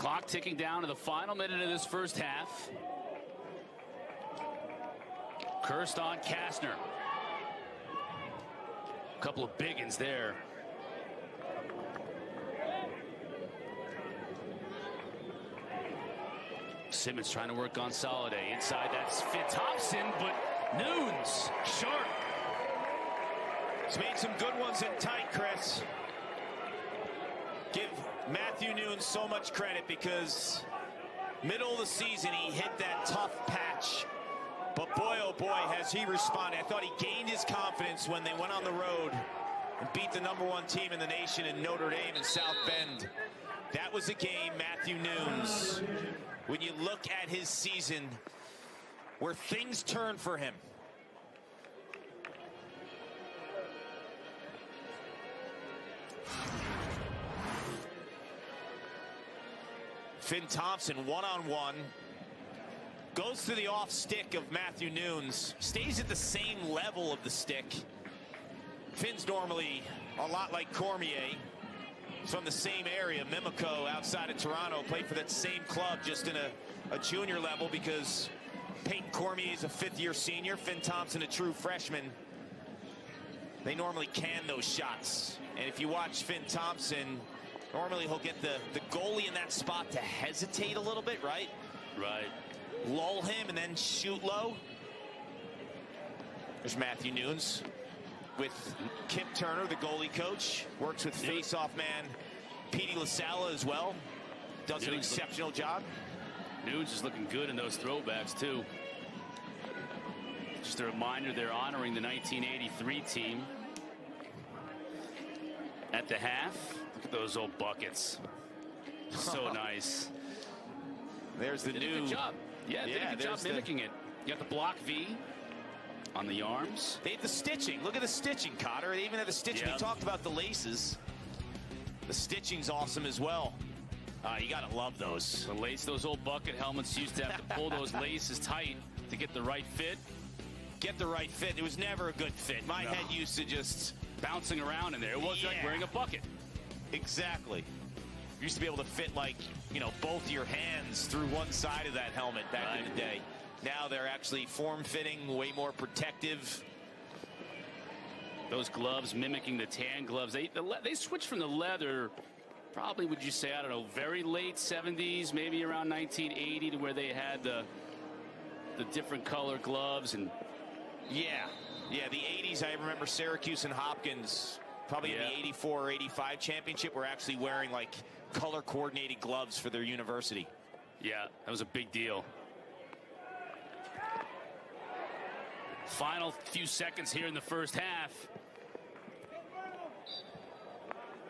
Clock ticking down to the final minute of this first half. Kirst on Kastner. A couple of big uns there. Simmons trying to work on Soliday. Inside, that's Thomson, but Nunes sharp. He's made some good ones in tight, Chris. Give Matthew Nunes so much credit because middle of the season he hit that tough patch. But boy, oh boy, has he responded. I thought he gained his confidence when they went on the road and beat the #1 team in the nation in Notre Dame and South Bend. That was a game, Matthew Nunes, when you look at his season, where things turn for him. Finn Thomson one-on-one. Goes to the off stick of Matthew Nunes. Stays at the same level of the stick. Finn's normally a lot like Cormier. He's from the same area, Mimico, outside of Toronto. Played for that same club, just in a junior level, because Payton Cormier is a fifth-year senior. Finn Thomson, a true freshman. They normally can those shots. And if you watch Finn Thomson, normally he'll get the goalie in that spot to hesitate a little bit, right? Right. Lull him and then shoot low. There's Matthew Nunes with Kip Turner, the goalie coach. Works with face-off man Petey LaSalla as well. Does an exceptional job. Nunes is looking good in those throwbacks, too. Just a reminder, they're honoring the 1983 team at the half. Look at those old buckets. So nice. There's the new... Good job. Yeah, did a good job mimicking it. You got the block V on the arms. They have the stitching. Look at the stitching, Cotter. They even have the stitching. Yep. We talked about the laces. The stitching's awesome as well. You gotta love those. The lace, those old bucket helmets used to have to pull those laces tight to get the right fit. Get the right fit. It was never a good fit. My head used to just... bouncing around in there. It was like wearing a bucket. Exactly. Used to be able to fit, like, you know, both your hands through one side of that helmet back in the day. Now they're actually form-fitting, way more protective. Those gloves mimicking the tan gloves. They switched from the leather, probably, would you say, I don't know, very late 70s, maybe around 1980, to where they had the different color gloves. And yeah, the 80s, I remember Syracuse and Hopkins, probably in the 84 or 85 championship, were actually wearing, like, color-coordinated gloves for their university. Yeah, that was a big deal. Final few seconds here in the first half.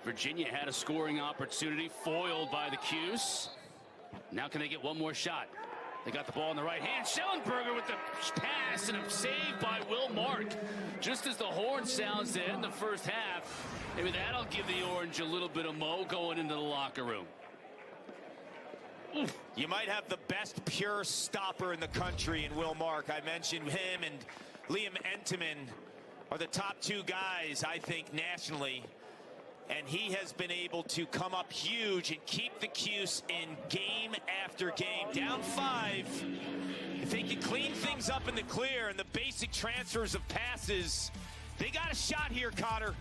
Virginia had a scoring opportunity, foiled by the Cuse. Now can they get one more shot? They got the ball in the right hand. Shellenberger with the pass and a save by Will Mark. Just as the horn sounds to end the first half, maybe that'll give the Orange a little bit of mo going into the locker room. Oof. You might have the best pure stopper in the country in Will Mark. I mentioned him and Liam Entenmann are the top two guys, I think, nationally. And he has been able to come up huge and keep the Cuse in game after game. Down 5. If they can clean things up in the clear and the basic transfers of passes, they got a shot here, Cotter.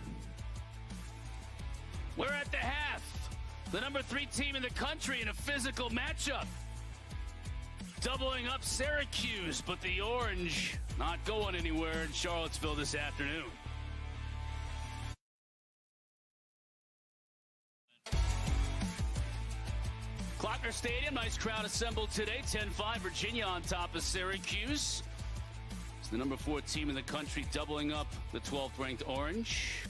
We're at the half. The #3 team in the country in a physical matchup. Doubling up Syracuse, but the Orange not going anywhere in Charlottesville this afternoon. Klockner Stadium, nice crowd assembled today. 10-5, Virginia on top of Syracuse. It's the #4 team in the country, doubling up the 12th ranked Orange.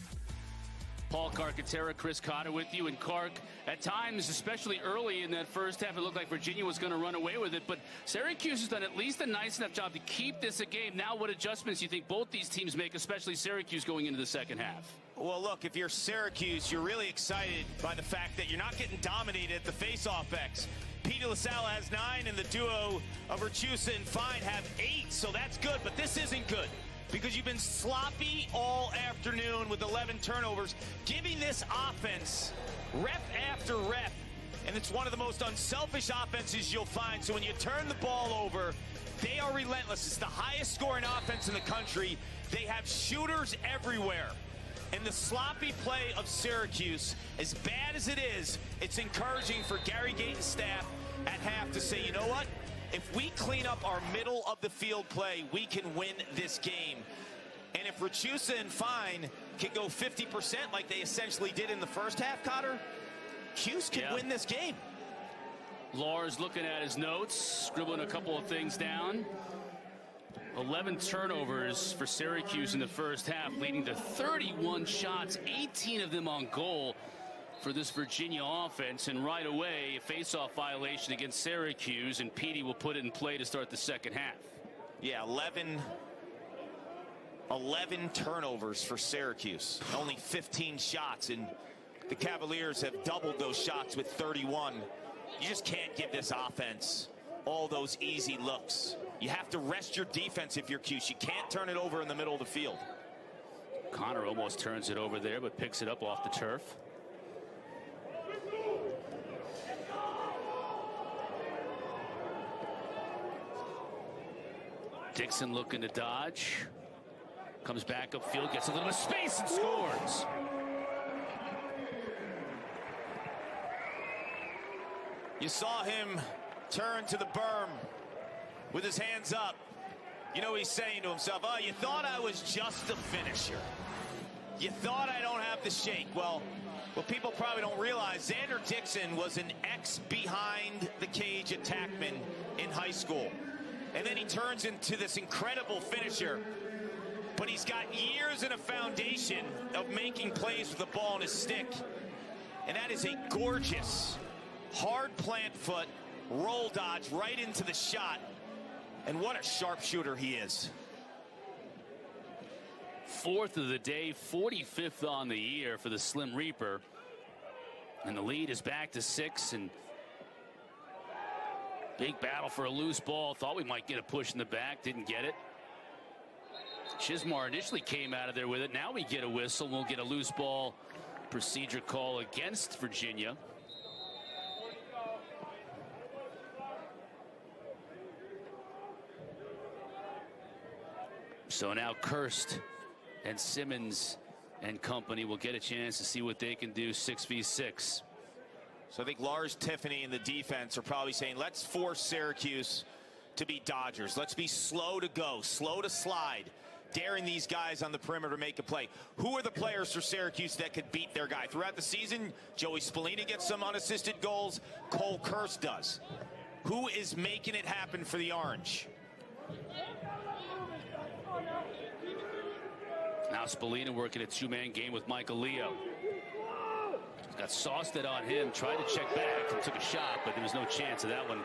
Paul Carcaterra, Chris Cotter with you. And Carc, at times, especially early in that first half, it looked like Virginia was going to run away with it. But Syracuse has done at least a nice enough job to keep this a game. Now, what adjustments do you think both these teams make, especially Syracuse going into the second half? Well, look, if you're Syracuse, you're really excited by the fact that you're not getting dominated at the face-off X. Petey LaSalla has 9, and the duo of Rosa and Fine have 8, so that's good. But this isn't good, because you've been sloppy all afternoon with 11 turnovers, giving this offense rep after rep And it's one of the most unselfish offenses you'll find. So when you turn the ball over, they are relentless. It's the highest scoring offense in the country. They have shooters everywhere. And the sloppy play of Syracuse, as bad as it is, it's encouraging for Gary Gayton's staff at half to say, you know what? If we clean up our middle of the field play, we can win this game. And if Rachusa and Fine can go 50% like they essentially did in the first half, Cotter, Cuse can win this game. Lars looking at his notes, scribbling a couple of things down. 11 turnovers for Syracuse in the first half, leading to 31 shots, 18 of them on goal for this Virginia offense. And right away, a face-off violation against Syracuse, and Petey will put it in play to start the second half. Yeah, 11 turnovers for Syracuse, only 15 shots, and the Cavaliers have doubled those shots with 31. You just can't give this offense all those easy looks. You have to rest your defense if you're Cuse. You can't turn it over in the middle of the field. Connor almost turns it over there, but picks it up off the turf. Dickson looking to dodge. Comes back upfield, gets a little bit of space and scores. You saw him turn to the berm with his hands up. You know, he's saying to himself, oh, you thought I was just a finisher. You thought I don't have the shake. Well, what people probably don't realize, Xander Dickson was an ex-behind-the-cage attackman in high school. And then he turns into this incredible finisher. But he's got years and a foundation of making plays with the ball in his stick. And that is a gorgeous, hard plant foot, roll dodge right into the shot. And what a sharpshooter he is. Fourth of the day, 45th on the year for the Slim Reaper. And the lead is back to 6. And big battle for a loose ball. Thought we might get a push in the back. Didn't get it. Chizmar initially came out of there with it. Now we get a whistle. We'll get a loose ball procedure call against Virginia. So now Kirst and Simmons and company will get a chance to see what they can do 6v6. So I think Lars Tiffany and the defense are probably saying, let's force Syracuse to be Dodgers. Let's be slow to go, slow to slide, daring these guys on the perimeter to make a play. Who are the players for Syracuse that could beat their guy? Throughout the season, Joey Spallina gets some unassisted goals. Cole Kirst does. Who is making it happen for the Orange? Now Spallina working a two-man game with Michael Leo. He's got Saustad on him, tried to check back and took a shot, but there was no chance of that one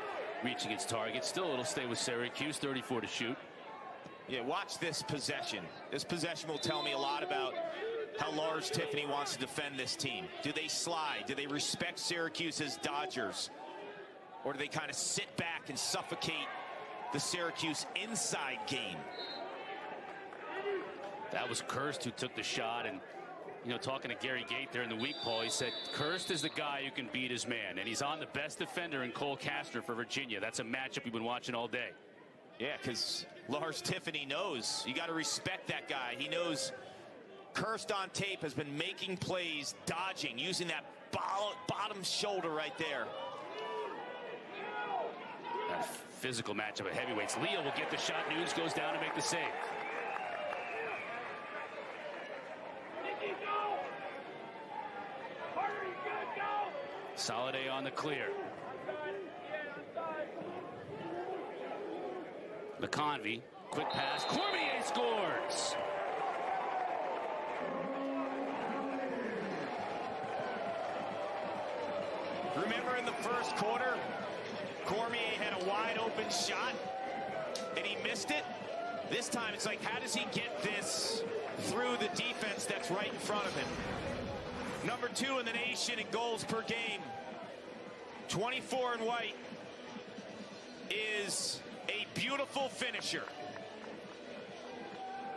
reaching its target. Still, it'll stay with Syracuse, 34 to shoot. Yeah, watch this possession. This possession will tell me a lot about how Lars Tiffany wants to defend this team. Do they slide? Do they respect Syracuse as Dodgers? Or do they kind of sit back and suffocate the Syracuse inside game? That was Kirst who took the shot. And, you know, talking to Gary Gate there in the week, Paul, he said Kirst is the guy who can beat his man. And he's on the best defender in Cole Castner for Virginia. That's a matchup we've been watching all day. Yeah, because Lars Tiffany knows you got to respect that guy. He knows Kirst on tape has been making plays, dodging, using that bottom shoulder right there. That physical matchup of heavyweights. Leo will get the shot. Nunes goes down to make the save. Soliday on the clear. McConvey, quick pass. Cormier scores. Remember in the first quarter, Cormier had a wide open shot and he missed it. This time it's like, how does he get this through the defense that's right in front of him? Number 2 in the nation in goals per game. 24 in white is a beautiful finisher.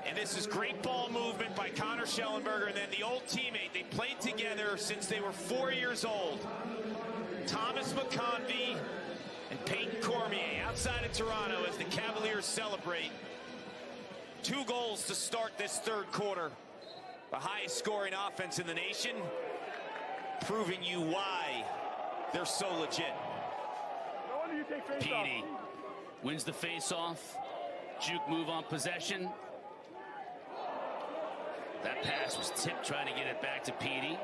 And this is great ball movement by Connor Shellenberger, and then the old teammate. They played together since they were 4 years old. Thomas McConvey and Payton Cormier outside of Toronto as the Cavaliers celebrate. 2 goals to start this third quarter. The highest scoring offense in the nation, proving you why they're so legit. Petey wins the face-off. Juke move on possession. That pass was tipped, trying to get it back to Petey.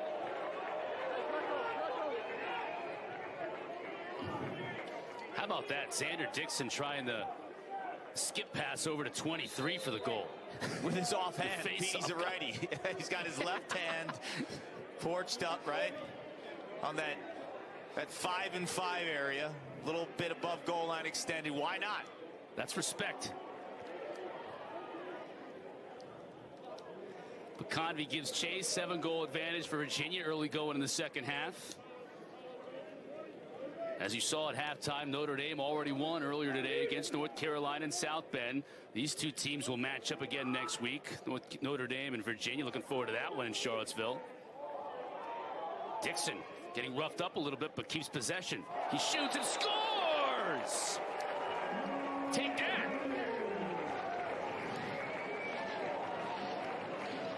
How about that? Xander Dickson trying the skip pass over to 23 for the goal. With his offhand, Petey's a righty. He's got his left hand porched up, right? On that 5-and-5 area. A little bit above goal line extended. Why not? That's respect. McConvey gives chase. 7-goal advantage for Virginia early going in the second half. As you saw at halftime, Notre Dame already won earlier today against North Carolina and South Bend. These two teams will match up again next week. Notre Dame and Virginia. Looking forward to that one in Charlottesville. Dickson getting roughed up a little bit, but keeps possession. He shoots and scores! Take that!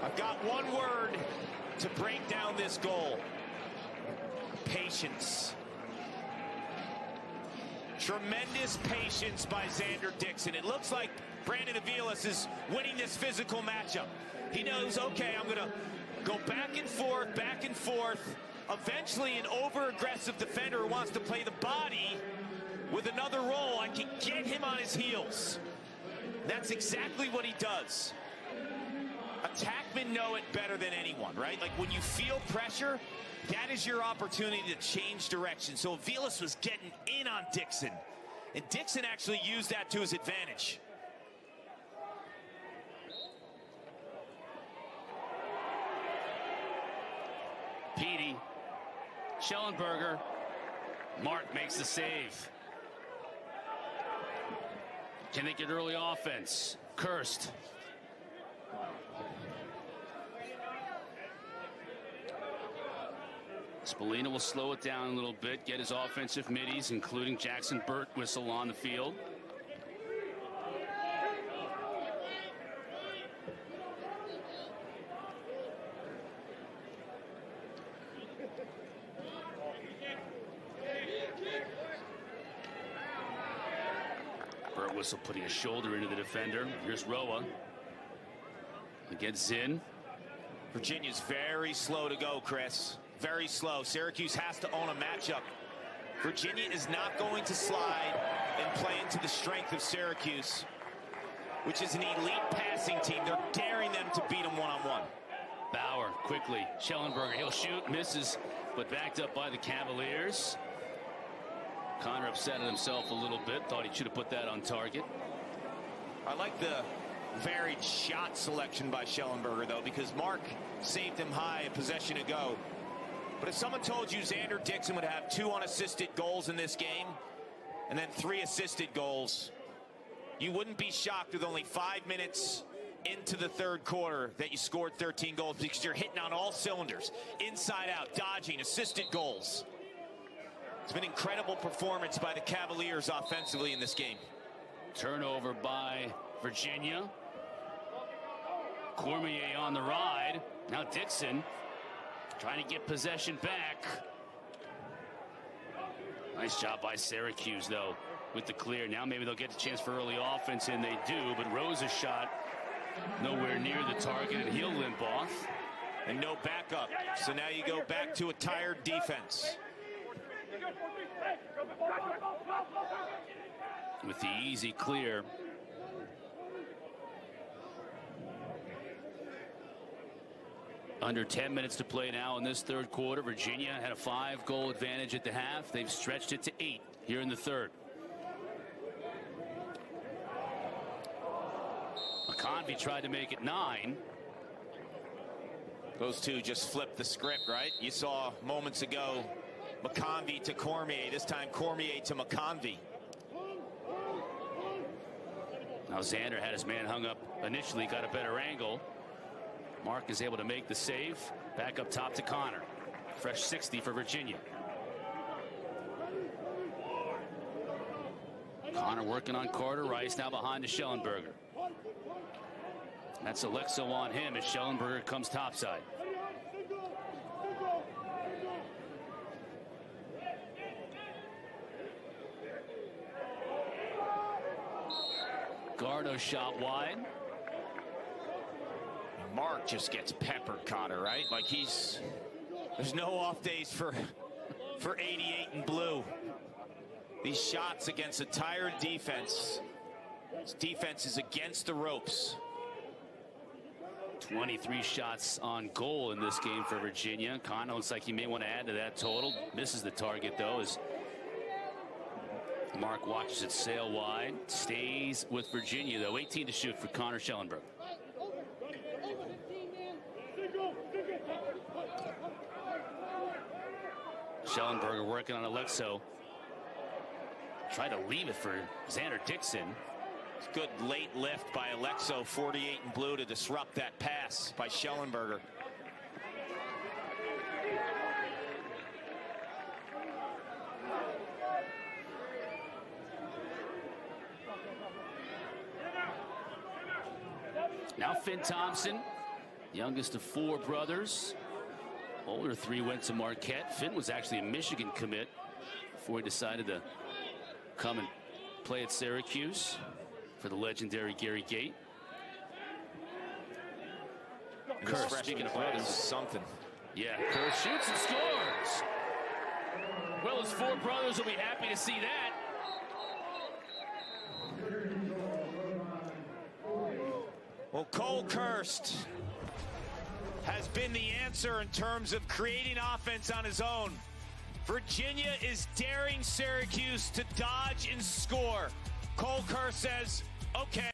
I've got one word to break down this goal. Patience. Tremendous patience by Xander Dickson. It looks like Brandon Aviles is winning this physical matchup. He knows, okay, I'm going to go back and forth, back and forth. Eventually, an over-aggressive defender who wants to play the body with another role, I can get him on his heels. That's exactly what he does. Attackmen know it better than anyone, right? Like when you feel pressure, that is your opportunity to change direction. So Aviles was getting in on Dickson, and Dickson actually used that to his advantage. Petey, Shellenberger, Mark makes the save. Can they get early offense? Kirst. Spallina will slow it down a little bit, get his offensive middies, including Jackson Birtwistle on the field. Birtwistle putting a shoulder into the defender. Here's Roa against Zinn. Virginia's very slow to go, Chris. Very slow. Syracuse has to own a matchup. Virginia is not going to slide and play into the strength of Syracuse, which is an elite passing team. They're daring them to beat them one-on-one. Bauer quickly. Schellenberger, he'll shoot, misses, but backed up by the Cavaliers. Connor upset at himself a little bit. Thought he should have put that on target. I like the varied shot selection by Shellenberger, though, because Mark saved him high a possession ago. But if someone told you Xander Dickson would have 2 unassisted goals in this game and then 3 assisted goals, you wouldn't be shocked with only 5 minutes into the third quarter that you scored 13 goals, because you're hitting on all cylinders. Inside out, dodging, assisted goals. It's been incredible performance by the Cavaliers offensively in this game. Turnover by Virginia. Cormier on the ride. Now Dickson trying to get possession back. Nice job by Syracuse, though, with the clear. Now maybe they'll get a chance for early offense, and they do, but Rosa's shot nowhere near the target, and he'll limp off. And no backup. So now you go back to a tired defense. With the easy clear. Under 10 minutes to play now in this third quarter. Virginia had a 5-goal advantage at the half. They've stretched it to 8 here in the third. McConvey tried to make it 9. Those two just flipped the script, right? You saw moments ago McConvey to Cormier. This time Cormier to McConvey. Now Xander had his man hung up initially, got a better angle. Mark is able to make the save. Back up top to Connor. Fresh 60 for Virginia. Connor working on Carter. Rice now behind to Shellenberger. That's Alexo on him as Shellenberger comes topside. Garno shot wide. Mark just gets peppered, Cotter, right? Like there's no off days for 88 and blue. These shots against a tired defense. This defense is against the ropes. 23 shots on goal in this game for Virginia. Garno looks like he may want to add to that total. Misses the target, though, as Mark watches it sail wide. Stays with Virginia, though. 18 to shoot for Connor Shellenberger. Shellenberger working on Alexo. Try to leave it for Xander Dickson. Good late lift by Alexo, 48 and blue, to disrupt that pass by Shellenberger. Now Finn Thomson, youngest of 4 brothers. Older 3 went to Marquette. Finn was actually a Michigan commit before he decided to come and play at Syracuse for the legendary Gary Gate. Kirst, speaking of brothers, something. Yeah, Kirst shoots and scores. Well, his 4 brothers will be happy to see that. Well, Cole Kirst has been the answer in terms of creating offense on his own. Virginia is daring Syracuse to dodge and score. Cole Kirst says, okay.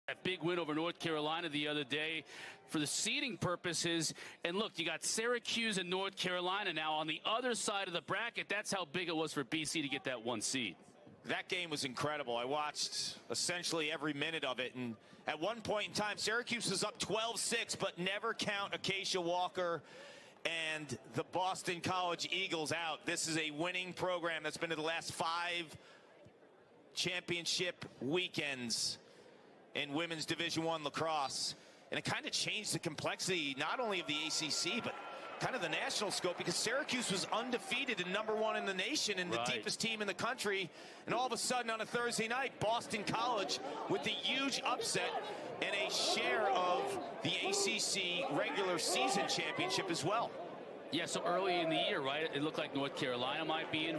That big win over North Carolina the other day for the seeding purposes. And look, you got Syracuse and North Carolina now on the other side of the bracket. That's how big it was for BC to get that 1 seed. That game was incredible. I watched essentially every minute of it. And at one point in time, Syracuse was up 12-6, but never count Acacia Walker and the Boston College Eagles out. This is a winning program that's been to the last 5 championship weekends in women's Division I lacrosse. And it kind of changed the complexity, not only of the ACC, but kind of the national scope, because Syracuse was undefeated and #1 in the nation and the deepest team in the country. And all of a sudden on a Thursday night, Boston College with the huge upset and a share of the ACC regular season championship as well. Yeah, so early in the year, right, it looked like North Carolina might be,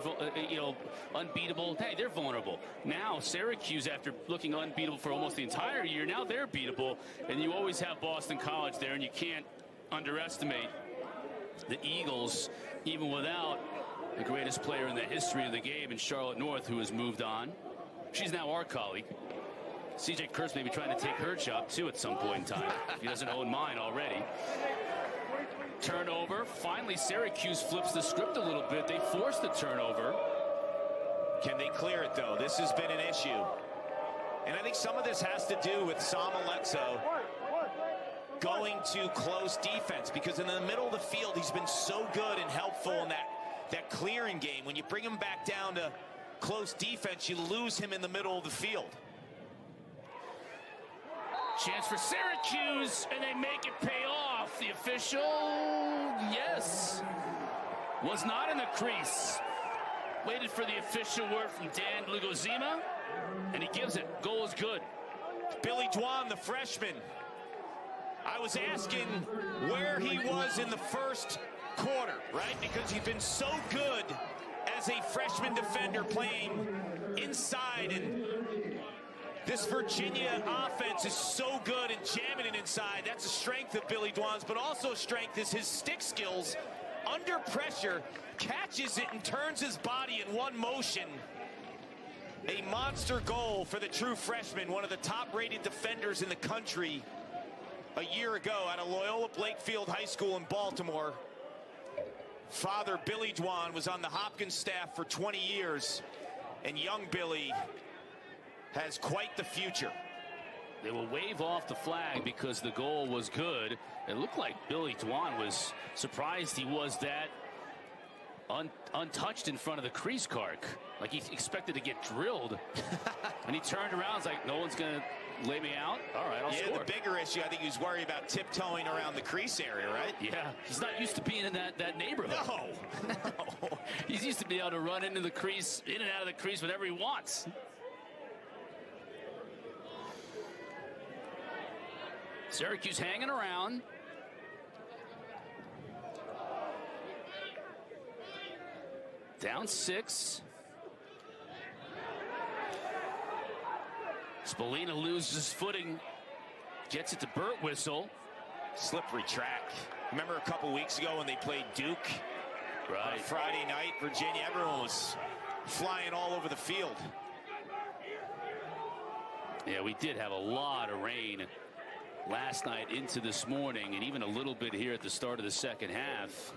unbeatable. Hey, they're vulnerable. Now, Syracuse, after looking unbeatable for almost the entire year, now they're beatable. And you always have Boston College there, and you can't underestimate the Eagles, even without the greatest player in the history of the game in Charlotte North, who has moved on. She's now our colleague. CJ Kirst may be trying to take her job, too, at some point in time, if he doesn't own mine already. Turnover. Finally, Syracuse flips the script a little bit. They forced the turnover. Can they clear it, though? This has been an issue. And I think some of this has to do with Sam Alexo going to close defense, because in the middle of the field, he's been so good and helpful in that clearing game. When you bring him back down to close defense, you lose him in the middle of the field. Chance for Syracuse, and they make it pay off. The official, yes, was not in the crease. Waited for the official word from Dan Lugozima, and he gives it. Goal is good. Billy Dwan, the freshman. I was asking where he was in the first quarter, right? Because he's been so good as a freshman defender playing inside, and this This Virginia offense is so good and jamming it inside. That's a strength of Billy Dwan's, but also a strength is his stick skills. Under pressure, catches it and turns his body in one motion. A monster goal for the true freshman, one of the top-rated defenders in the country a year ago out of Loyola Blakefield High School in Baltimore. Father Billy Dwan was on the Hopkins staff for 20 years, and young Billy has quite the future. They will wave off the flag because the goal was good. It looked like Billy Dwan was surprised he was that untouched in front of the crease Kark. Like he expected to get drilled. And he turned around, was like, no one's going to lay me out. All right, I'll score. The bigger issue, I think he was worried about tiptoeing around the crease area, right? Yeah, he's not used to being in that neighborhood. No. He's used to be able to run into the crease, in and out of the crease whenever he wants. Syracuse hanging around. Down 6. Spallina loses footing. Gets it to Birtwistle. Slippery track. Remember a couple weeks ago when they played Duke? Right. On Friday night, Virginia, everyone was flying all over the field. Yeah, we did have a lot of rain last night into this morning, and even a little bit here at the start of the second half.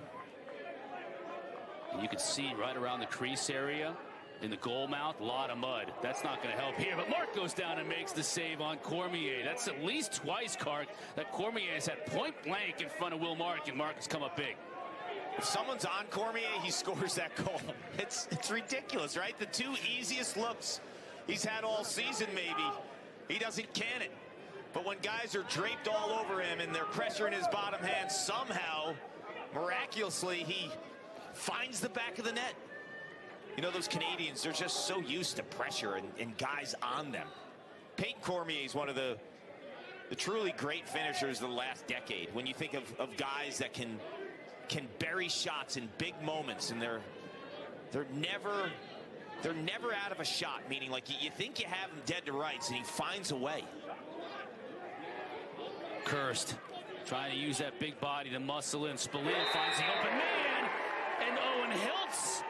And you can see right around the crease area in the goal mouth, a lot of mud. That's not going to help here, but Mark goes down and makes the save on Cormier. That's at least twice, Kark, that Cormier has had point blank in front of Will Mark, and Mark has come up big. If someone's on Cormier, he scores that goal. It's ridiculous, right? The two easiest looks he's had all season, maybe. He doesn't can it. But when guys are draped all over him and they're pressuring his bottom hand, somehow, miraculously, he finds the back of the net. You know, those Canadians, they're just so used to pressure and guys on them. Payton Cormier is one of the truly great finishers of the last decade. When you think of guys that can bury shots in big moments, and they're never out of a shot, meaning like you think you have him dead to rights and he finds a way. Kirst trying to use that big body to muscle in. Spallina finds the open man, and Owen Hiltz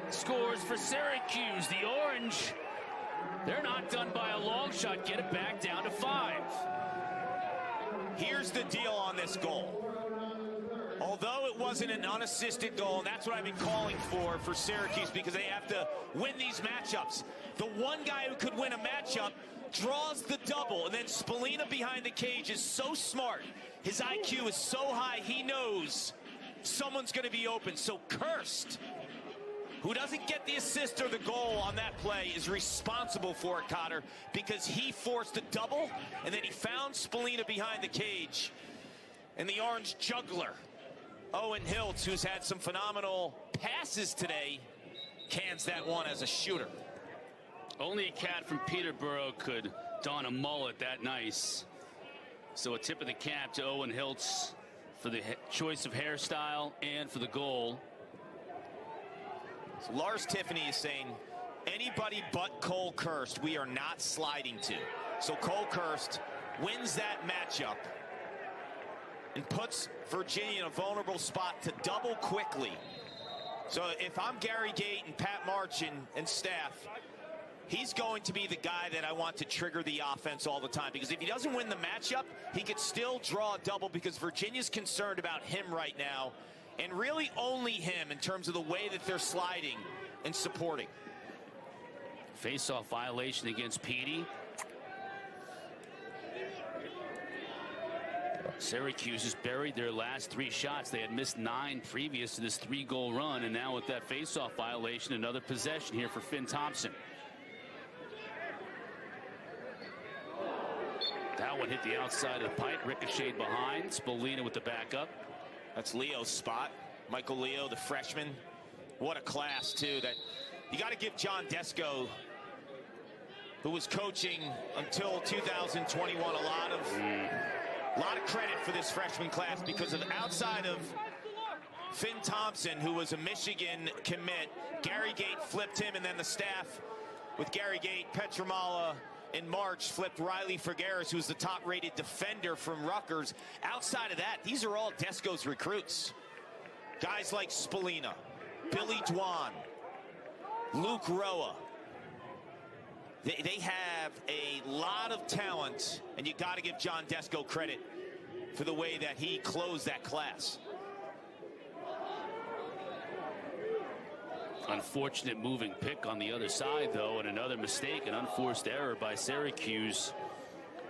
scores for Syracuse. The Orange, they're not done by a long shot. Get it back down to 5. Here's the deal on this goal. Although it wasn't an unassisted goal, and that's what I've been calling for Syracuse, because they have to win these matchups. The one guy who could win a matchup draws the double, and then Spallina behind the cage is so smart. His IQ is so high, he knows someone's going to be open. So Kirst, who doesn't get the assist or the goal on that play, is responsible for it, Cotter, because he forced a double, and then he found Spallina behind the cage. And the Orange juggler, Owen Hiltz, who's had some phenomenal passes today, cans that one as a shooter. Only a cat from Peterborough could don a mullet that nice. So a tip of the cap to Owen Hiltz for the choice of hairstyle and for the goal. So Lars Tiffany is saying, anybody but Cole Kirst we are not sliding to. So Cole Kirst wins that matchup and puts Virginia in a vulnerable spot to double quickly. So if I'm Gary Gate and Pat March and staff, he's going to be the guy that I want to trigger the offense all the time, because if he doesn't win the matchup, he could still draw a double, because Virginia's concerned about him right now, and really only him in terms of the way that they're sliding and supporting. Face-off violation against Petey. Syracuse has buried their last 3 shots. They had missed 9 previous to this 3-goal run, and now with that face-off violation, another possession here for Finn Thomson. That one hit the outside of the pipe, ricocheted behind. Spallina with the backup. That's Leo's spot. Michael Leo, the freshman. What a class, too. That you got to give John Desko, who was coaching until 2021, a lot of credit for this freshman class, because of outside of Finn Thomson, who was a Michigan commit, Gary Gate flipped him, and then the staff with Gary Gate, Petramala, in March flipped Riley Figueres, who's the top-rated defender from Rutgers. Outside of that, these are all Desco's recruits. Guys like Spallina, Billy Dwan, Luke Roa. They have a lot of talent, and you got to give John Desco credit for the way that he closed that class. Unfortunate moving pick on the other side, though, and another mistake, an unforced error by Syracuse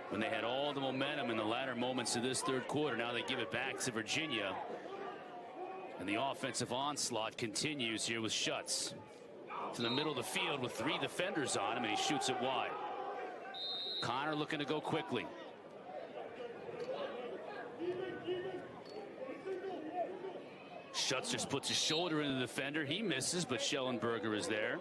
when they had all the momentum in the latter moments of this third quarter. Now they give it back to Virginia, and the offensive onslaught continues here with Schutz to the middle of the field with 3 defenders on him, and he shoots it wide. Connor looking to go quickly. Schutz just puts his shoulder in the defender. He misses, but Shellenberger is there.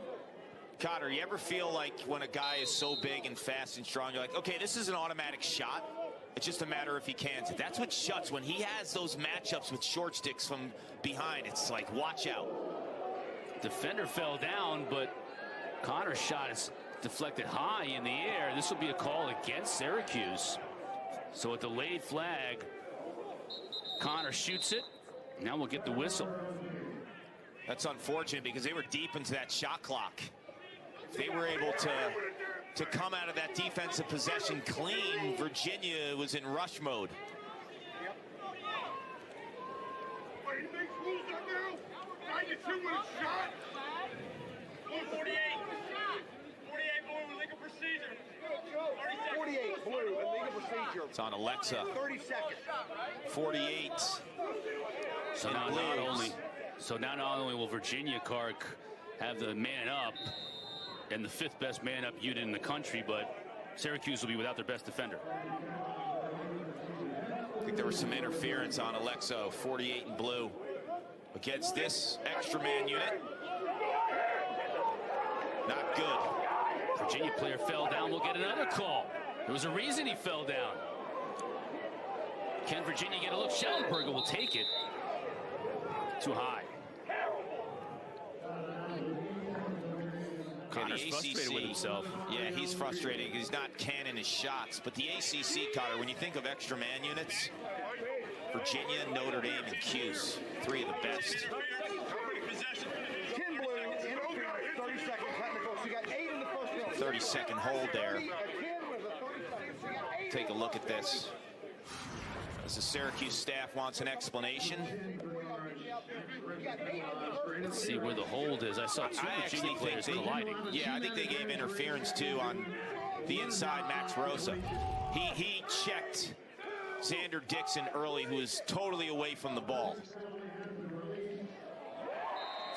Cotter, you ever feel like when a guy is so big and fast and strong, you're like, okay, this is an automatic shot. It's just a matter if he cans it. That's what Schutz, when he has those matchups with short sticks from behind, it's like, watch out. Defender fell down, but Connor's shot is deflected high in the air. This will be a call against Syracuse. So a delayed flag. Connor shoots it. Now we'll get the whistle. That's unfortunate because they were deep into that shot clock. If they were able to come out of that defensive possession clean, Virginia was in rush mode. It's on Alexa. 30 seconds. 48. So now not only will Virginia have the man up and the 5th best man up unit in the country, but Syracuse will be without their best defender. I think there was some interference on Alexa. 48 in blue against this extra man unit. Not good. Virginia player fell down. We'll get another call. There was a reason he fell down. Can Virginia get a look? Shellenberger will take it. Too high. Connor's frustrated with himself. Yeah, he's frustrated. He's not canning his shots. But the ACC, Cotter, when you think of extra man units, Virginia, Notre Dame, and Cuse, 3 of the best. 10 blue, interference, 30 seconds, technical. So you got 8 in the first round. 30-second hold there. Take a look at this. As the Syracuse staff wants an explanation. Let's see where the hold is. I saw 2 Virginia players colliding. Yeah, I think they gave interference too on the inside Max Rosa. He checked Xander Dickson early, who was totally away from the ball.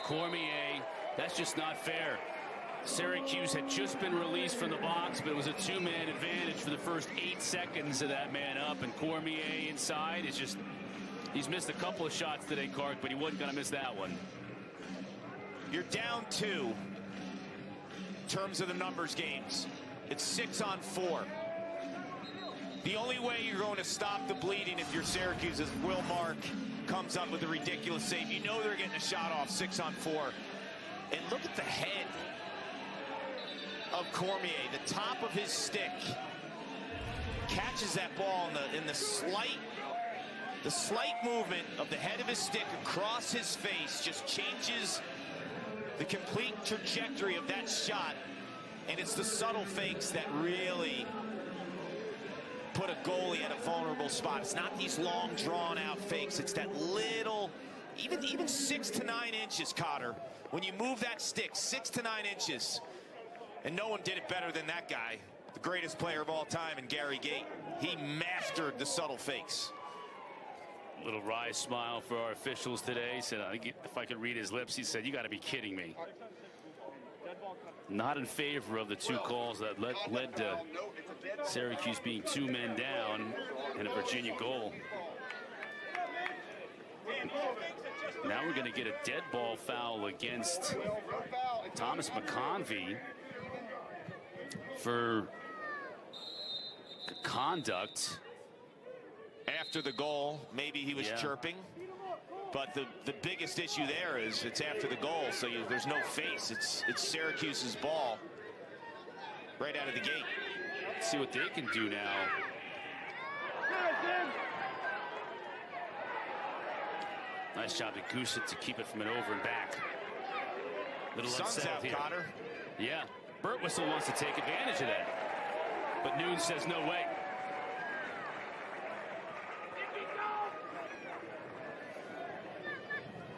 Cormier, that's just not fair. Syracuse had just been released from the box, but it was a 2-man advantage for the first 8 seconds of that man up, and Cormier inside is just, he's missed a couple of shots today, Clark, but he wasn't going to miss that one. You're down 2 in terms of the numbers games. It's 6 on 4. The only way you're going to stop the bleeding if you're Syracuse is Will Mark comes up with a ridiculous save. You know they're getting a shot off 6 on 4. And look at the head of Cormier, the top of his stick, catches that ball in the slight movement of the head of his stick across his face, just changes the complete trajectory of that shot. And it's the subtle fakes that really put a goalie at a vulnerable spot. It's not these long drawn out fakes. It's that little, even 6 to 9 inches, Cotter. When you move that stick 6 to 9 inches, and no one did it better than that guy, the greatest player of all time in Gary Gait. He mastered the subtle fakes. Little wry smile for our officials today. He said, if I could read his lips, he said, you got to be kidding me. Not in favor of the 2 calls that led to Syracuse being 2 men down and a Virginia goal. Now we're going to get a dead ball foul against Thomas McConvey for conduct. After the goal, maybe he was chirping, but the biggest issue there is it's after the goal, so there's no face. It's Syracuse's ball right out of the gate. Let's see what they can do now. Nice job to goose it to keep it from an over and back. Little Sun's out, here. Cotter. Yeah, Birtwistle wants to take advantage of that. But Noon says no way.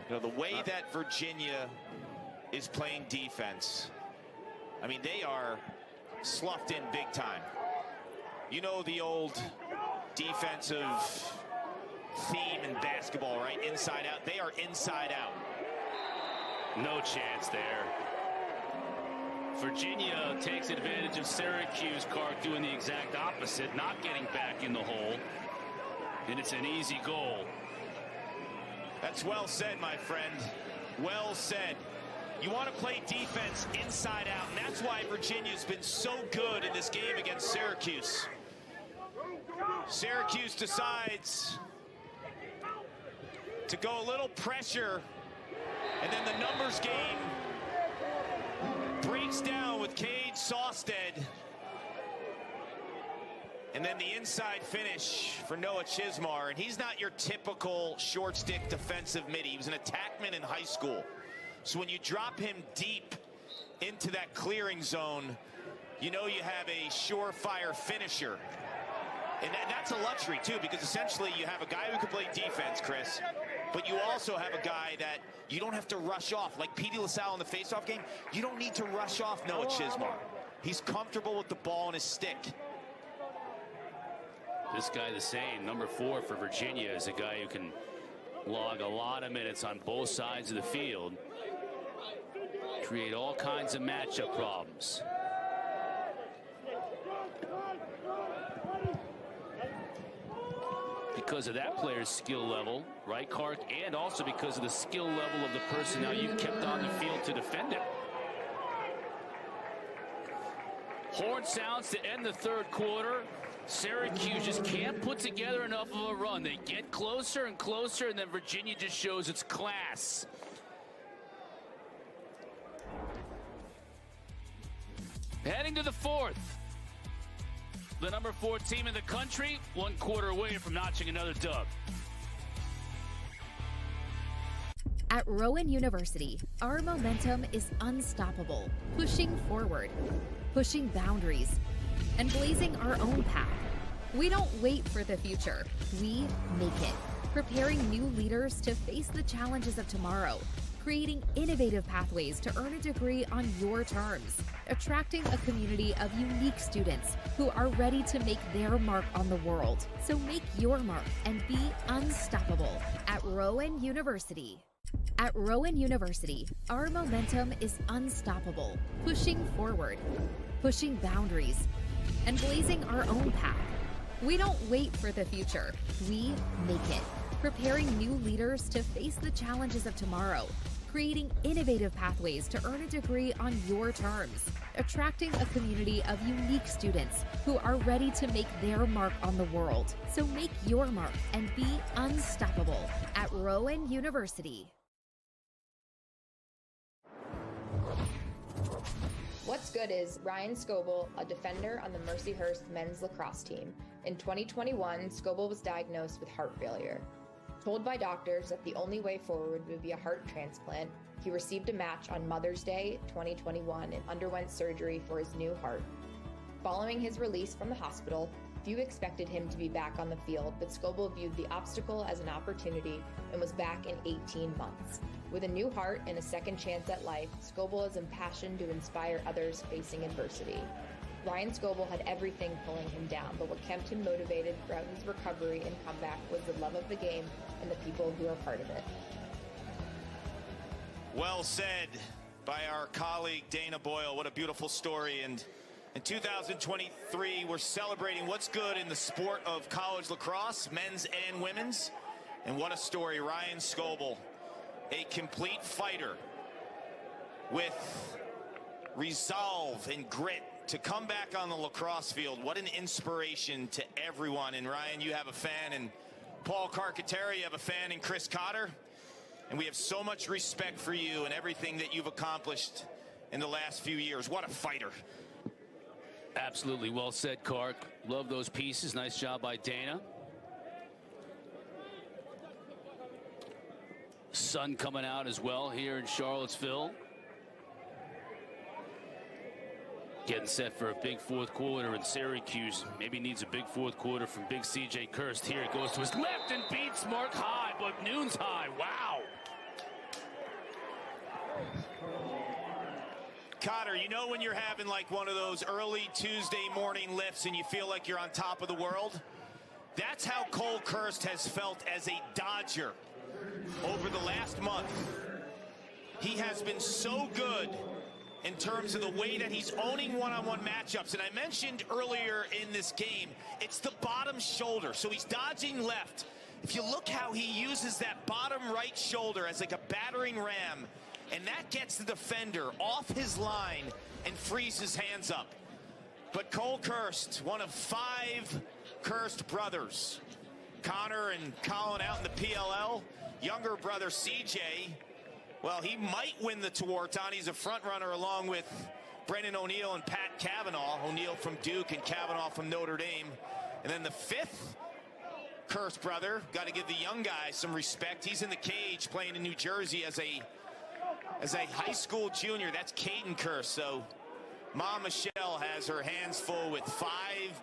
You know, the way that Virginia is playing defense, I mean, they are sloughed in big time. You know the old defensive theme in basketball, right? Inside out. They are inside out. No chance there. Virginia takes advantage of Syracuse. Clark doing the exact opposite, not getting back in the hole. And it's an easy goal. That's well said, my friend. Well said. You want to play defense inside out, and that's why Virginia's been so good in this game against Syracuse. Syracuse decides to go a little pressure, and then the numbers game breaks down with Cade, Saustad, and then the inside finish for Noah Chizmar. And he's not your typical short stick defensive mid. He was an attackman in high school. So when you drop him deep into that clearing zone, you know you have a surefire finisher. And that's a luxury, too, because essentially you have a guy who can play defense, Chris, but you also have a guy that you don't have to rush off. Like Petey, LaSalla in the faceoff game, you don't need to rush off Noah Chizmar. He's comfortable with the ball and his stick. This guy the same. Number 4 for Virginia is a guy who can log a lot of minutes on both sides of the field. Create all kinds of matchup problems. Because of that player's skill level, right, Clark? And also because of the skill level of the personnel you've kept on the field to defend it. Horn sounds to end the third quarter. Syracuse just can't put together enough of a run. They get closer and closer, and then Virginia just shows its class. Heading to the fourth. The number 4 team in the country, 1 quarter away from notching another dub. At Rowan University, our momentum is unstoppable, pushing forward, pushing boundaries, and blazing our own path. We don't wait for the future, we make it, preparing new leaders to face the challenges of tomorrow, creating innovative pathways to earn a degree on your terms, attracting a community of unique students who are ready to make their mark on the world. So make your mark and be unstoppable at Rowan University. At Rowan University, our momentum is unstoppable, pushing forward, pushing boundaries, and blazing our own path. We don't wait for the future, we make it, preparing new leaders to face the challenges of tomorrow, creating innovative pathways to earn a degree on your terms, attracting a community of unique students who are ready to make their mark on the world. So make your mark and be unstoppable at Rowan University. What's good is Ryan Scoble, a defender on the Mercyhurst men's lacrosse team. In 2021, Scoble was diagnosed with heart failure. Told by doctors that the only way forward would be a heart transplant, he received a match on Mother's Day 2021 and underwent surgery for his new heart. Following his release from the hospital, few expected him to be back on the field, but Scoble viewed the obstacle as an opportunity and was back in 18 months. With a new heart and a second chance at life, Scoble is impassioned to inspire others facing adversity. Ryan Scoble had everything pulling him down, but what kept him motivated throughout his recovery and comeback was the love of the game and the people who are part of it. Well said by our colleague Dana Boyle. What a beautiful story. And in 2023, we're celebrating what's good in the sport of college lacrosse, men's and women's. And what a story. Ryan Scoble, a complete fighter with resolve and grit to come back on the lacrosse field. What an inspiration to everyone. And Ryan, you have a fan in Paul Carcaterra, you have a fan in Chris Cotter. And we have so much respect for you and everything that you've accomplished in the last few years. What a fighter. Absolutely. Well said, Clark. Love those pieces. Nice job by Dana. Sun coming out as well here in Charlottesville. Getting set for a big fourth quarter in Syracuse. Maybe needs a big fourth quarter from big CJ Kirst. Here it goes to his left and beats Mark high, but Noon's high. Wow. Cotter, you know when you're having like one of those early Tuesday morning lifts and you feel like you're on top of the world? That's how Cole Kirst has felt as a Dodger over the last month. He has been so good in terms of the way that he's owning one-on-one matchups. And I mentioned earlier in this game, it's the bottom shoulder. So he's dodging left. If you look how he uses that bottom right shoulder as like a battering ram, and that gets the defender off his line and frees his hands up. But Cole Kirst, one of 5 Kirst brothers, Connor and Colin out in the PLL, younger brother CJ, well, he might win the Tewaaraton. He's a front runner along with Brendan O'Neill and Pat Cavanaugh. O'Neill from Duke and Cavanaugh from Notre Dame. And then the 5th Kirst brother, got to give the young guy some respect. He's in the cage playing in New Jersey as a high school junior. That's Caden Kirst. So Mom Michelle has her hands full with 5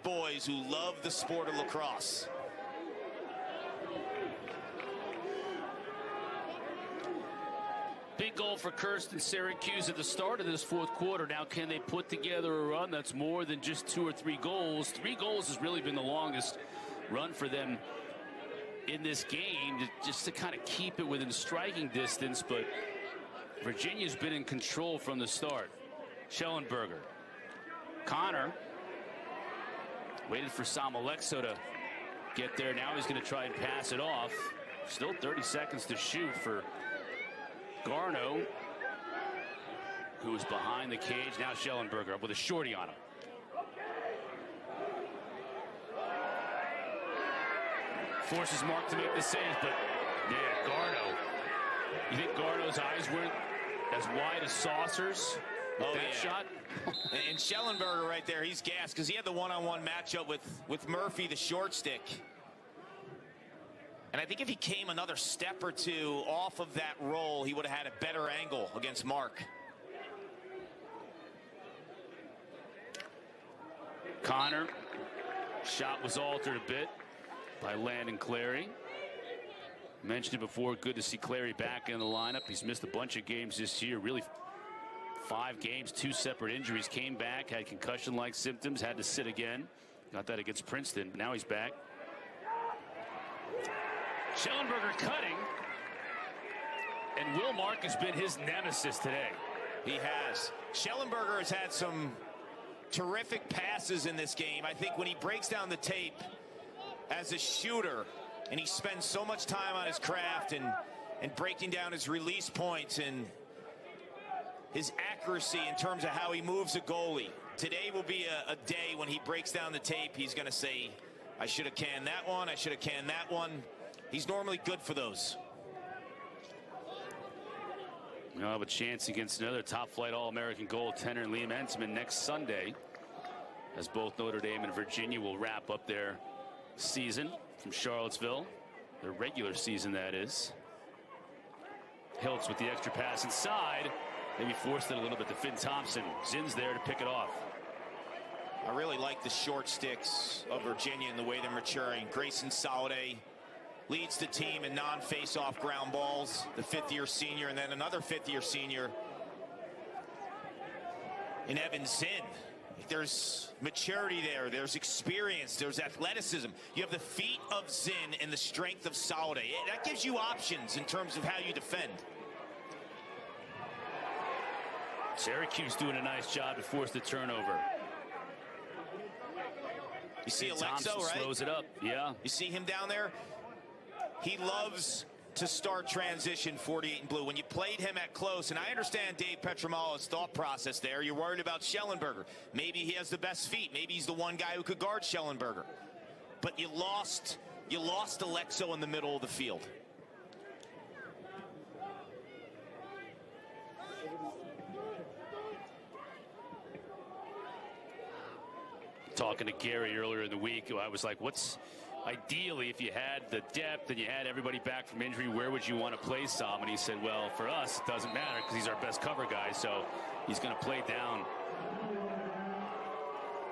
boys who love the sport of lacrosse. Big goal for Kirst and Syracuse at the start of this fourth quarter. Now, can they put together a run that's more than just 2 or 3 goals? 3 goals has really been the longest run for them in this game, just to kind of keep it within striking distance. But Virginia's been in control from the start. Shellenberger. Connor waited for Sam Alexo to get there. Now he's going to try and pass it off. Still 30 seconds to shoot for Garno, who is behind the cage. Now Shellenberger up with a shorty on him. Forces Mark to make the save, but yeah, Garno. You think Garno's eyes weren't as wide as saucers with that shot? And Shellenberger right there, he's gassed because he had the one-on-one matchup with Murphy, the short stick. And I think if he came another step or 2 off of that roll, he would have had a better angle against Mark. Connor, shot was altered a bit by Landon Clary. Mentioned it before, good to see Clary back in the lineup. He's missed a bunch of games this year, really 5 games, 2 separate injuries. Came back, had concussion-like symptoms, had to sit again. Got that against Princeton. Now he's back. Shellenberger cutting, and Will Mark has been his nemesis today. He has. Shellenberger has had some terrific passes in this game. I think when he breaks down the tape as a shooter, and he spends so much time on his craft and breaking down his release points and his accuracy in terms of how he moves a goalie. Today will be a day when he breaks down the tape. He's going to say, I should have canned that one. I should have canned that one. He's normally good for those. We'll have a chance against another top-flight All-American goaltender, Liam Entman, next Sunday, as both Notre Dame and Virginia will wrap up their season from Charlottesville, their regular season, that is. Hiltz with the extra pass inside. Maybe forced it a little bit to Finn Thomson. Zinn's there to pick it off. I really like the short sticks of Virginia and the way they're maturing. Grayson Soliday leads the team in non-face-off ground balls, the 5th-year senior, and then another 5th-year senior in Evan Zinn. There's maturity there, there's experience, there's athleticism. You have the feet of Zinn and the strength of Soliday. That gives you options in terms of how you defend. Syracuse doing a nice job to force the turnover. You see Alexo, Thompson right? slows it up, yeah. You see him down there? He loves to start transition 48 and blue. When you played him at close, and I understand Dave Petramala's thought process there, you're worried about Shellenberger. Maybe he has the best feet. Maybe he's the one guy who could guard Shellenberger. But you lost Alexo in the middle of the field. Talking to Gary earlier in the week, I was like, what's ideally, if you had the depth and you had everybody back from injury, where would you want to play Sam? And he said, well, for us, it doesn't matter because he's our best cover guy, so he's going to play down.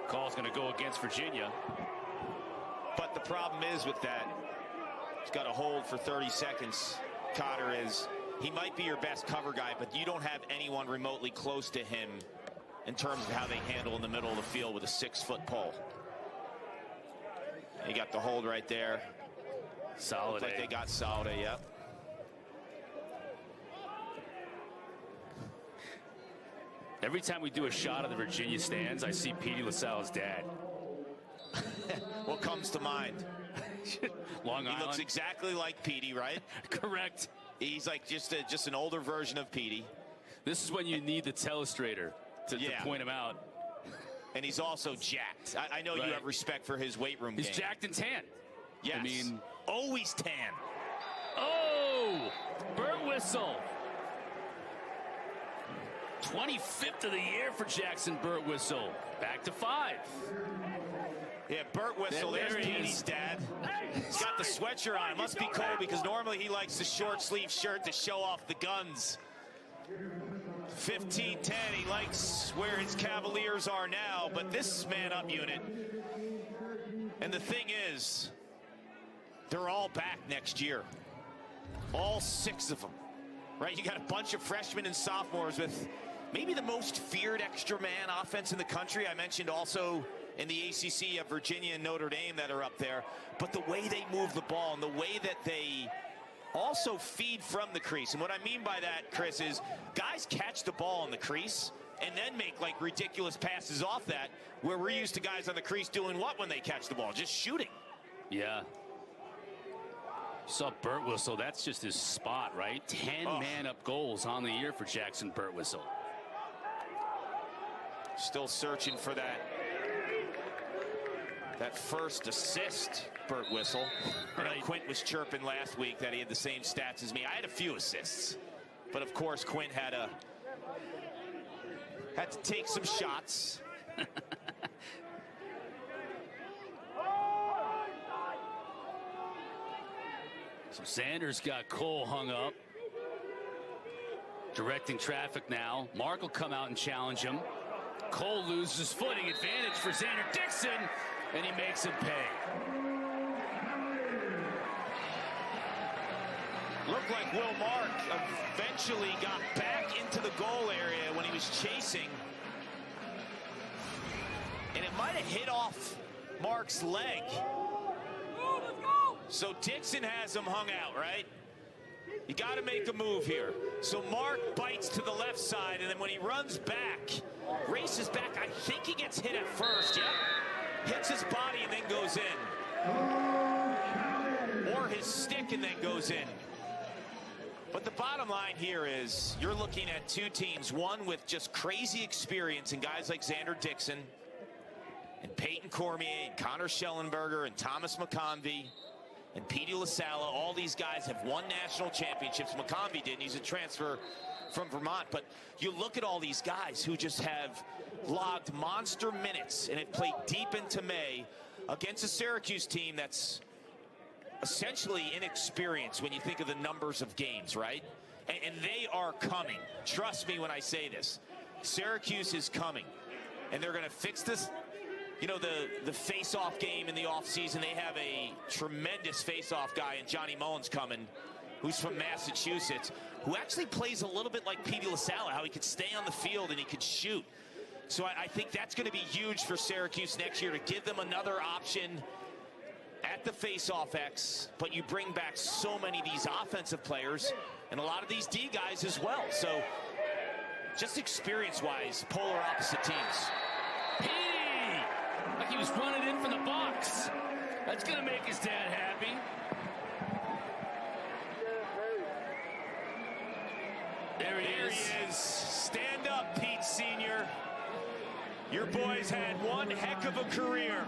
Call's going to go against Virginia. But the problem is with that, he's got to hold for 30 seconds. Cotter is, he might be your best cover guy, but you don't have anyone remotely close to him in terms of how they handle in the middle of the field with a 6-foot pole. He got the hold right there. Solid. Like they got Saustad, yep. Every time we do a shot of the Virginia stands, I see Petey LaSalla's dad. What comes to mind? Long Island. He looks exactly like Petey, right? Correct. He's like just an older version of Petey. This is when you need the telestrator to point him out. And he's also jacked. I know you have respect for his weight room game. He's jacked and tan. Yes. I mean, always tan. Oh, Birtwistle. 25th of the year for Jackson Birtwistle. Back to 5. Yeah, Birtwistle, there's Petey's dad. He's got the sweatshirt on. It must be cold because normally he likes the short sleeve shirt to show off the guns. 15-10, he likes where his Cavaliers are now, but this man-up unit. And the thing is, they're all back next year. All 6 of them, right? You got a bunch of freshmen and sophomores with maybe the most feared extra man offense in the country. I mentioned also in the ACC of Virginia and Notre Dame that are up there. But the way they move the ball and the way that they also feed from the crease. And what I mean by that, Chris, is guys catch the ball in the crease and then make like ridiculous passes off that, where we're used to guys on the crease doing what when they catch the ball? Just shooting. Yeah. You saw Birtwistle, that's just his spot, right? 10 man-up goals on the year for Jackson Birtwistle. Still searching for that first assist, Birtwistle. Right. Quint was chirping last week that he had the same stats as me. I had a few assists, but of course Quint had to take some shots. So Xander's got Cole hung up. Directing traffic now. Mark will come out and challenge him. Cole loses footing. Advantage for Xander Dickson, and he makes him pay. Looked like Will Mark eventually got back into the goal area when he was chasing. And it might have hit off Mark's leg. So Dickson has him hung out, right? You got to make a move here. So Mark bites to the left side, and then when he runs back, races back, I think he gets hit at first. Yep. Hits his body and then goes in. Or his stick and then goes in. But the bottom line here is you're looking at 2 teams, one with just crazy experience and guys like Xander Dickson and Payton Cormier and Connor Shellenberger and Thomas McConvey and Petey LaSalla. All these guys have won national championships. McConvey didn't. He's a transfer from Vermont. But you look at all these guys who just have logged monster minutes and have played deep into May against a Syracuse team that's essentially inexperienced when you think of the numbers of games, right? And they are coming. Trust me when I say this. Syracuse is coming. And they're going to fix this. You know, the face-off game in the offseason, they have a tremendous face-off guy in Johnny Mullins coming, who's from Massachusetts, who actually plays a little bit like Petey LaSalla, how he could stay on the field and he could shoot. So I think that's going to be huge for Syracuse next year to give them another option at the face-off X, but you bring back so many of these offensive players and a lot of these D guys as well. So just experience-wise, polar opposite teams. Petey! Like he was running in from the box. That's going to make his dad happy. There he is. Stand up, Pete Sr. Your boy's had one heck of a career.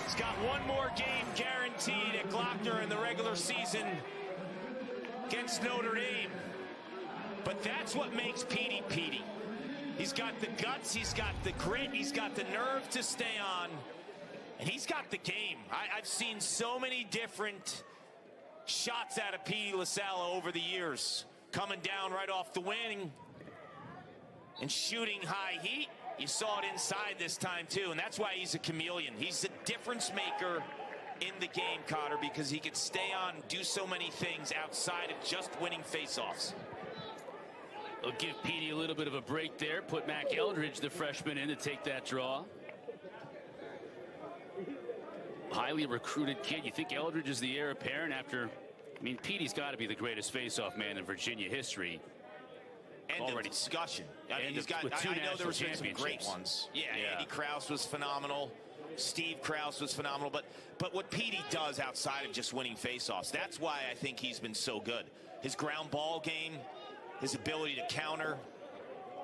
He's got one more game guaranteed at Klockner in the regular season against Notre Dame. But that's what makes Petey Petey. He's got the guts, he's got the grit, he's got the nerve to stay on, and he's got the game. I've seen so many different shots out of Petey LaSalla over the years, coming down right off the wing and shooting high heat. You saw it inside this time too, and that's why he's a chameleon. He's a difference maker in the game, Cotter, because he can stay on and do so many things outside of just winning faceoffs. They'll give Petey a little bit of a break there. Put Mac Eldridge, the freshman, in to take that draw. Highly recruited kid. You think Eldridge is the heir apparent after... I mean, Petey's got to be the greatest faceoff man in Virginia history. End of discussion. I mean, I know there was some great ones. Yeah, Andy Krause was phenomenal. Steve Krause was phenomenal. But what Petey does outside of just winning faceoffs, that's why I think he's been so good. His ground ball game, his ability to counter,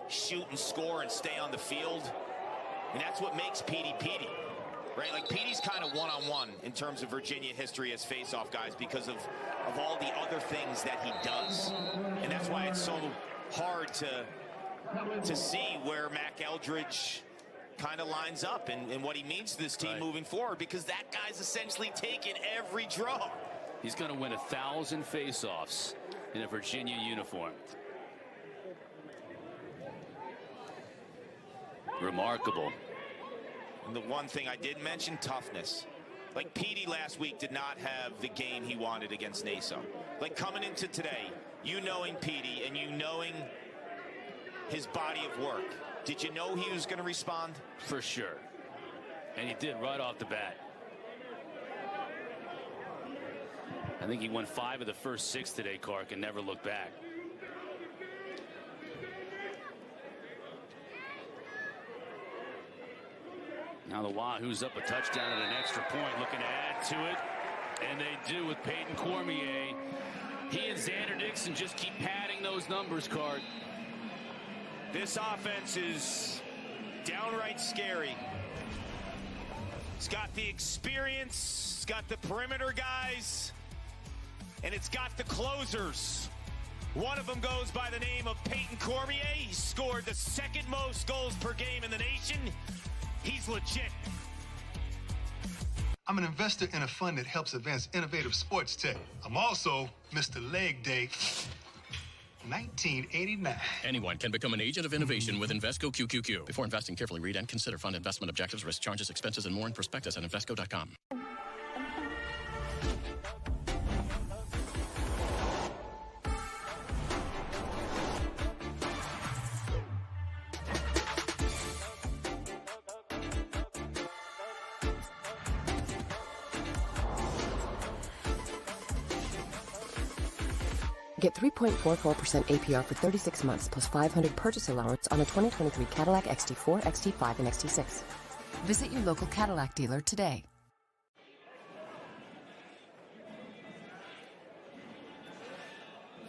shoot and score and stay on the field. And that's what makes Petey Petey, right? Like, Petey's kind of one-on-one in terms of Virginia history as face-off guys because of all the other things that he does. And that's why it's so hard to see where Mac Eldridge kind of lines up and what he means to this team moving forward, because that guy's essentially taken every draw. He's going to win 1,000 face-offs in a Virginia uniform. Remarkable. And the one thing I did mention, toughness. Like, Petey last week did not have the game he wanted against Naso. Like, coming into today, you knowing Petey and you knowing his body of work, did you know he was going to respond? For sure. And he did right off the bat. I think he won 5 of the first 6 today, Clark, and never looked back. Now the Wahoos up a touchdown and an extra point, looking to add to it. And they do with Payton Cormier. He and Xander Dickson just keep padding those numbers, Clark. This offense is downright scary. It's got the experience, it's got the perimeter guys, and it's got the closers. One of them goes by the name of Payton Cormier. He scored the 2nd most goals per game in the nation. He's legit. I'm an investor in a fund that helps advance innovative sports tech. I'm also Mr. Leg Day 1989. Anyone can become an agent of innovation with Invesco QQQ. Before investing, carefully read and consider fund investment objectives, risk, charges, expenses, and more in prospectus at Invesco.com. Get 3.44% APR for 36 months plus $500 purchase allowance on a 2023 Cadillac XT4, XT5, and XT6. Visit your local Cadillac dealer today.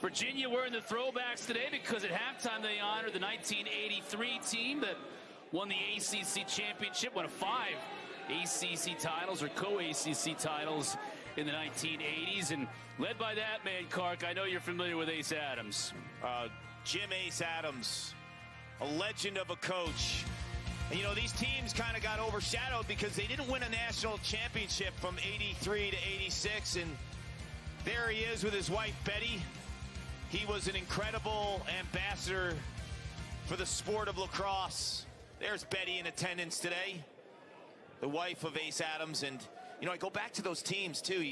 Virginia were in the throwbacks today because at halftime they honored the 1983 team that won the ACC championship, one of 5 ACC titles or co-ACC titles in the 1980s, and led by that man, Clark. I know you're familiar with Ace Adams. Jim Ace Adams, a legend of a coach. And, you know, these teams kind of got overshadowed because they didn't win a national championship from 83 to 86, and there he is with his wife, Betty. He was an incredible ambassador for the sport of lacrosse. There's Betty in attendance today, the wife of Ace Adams. And, you know, I go back to those teams, too.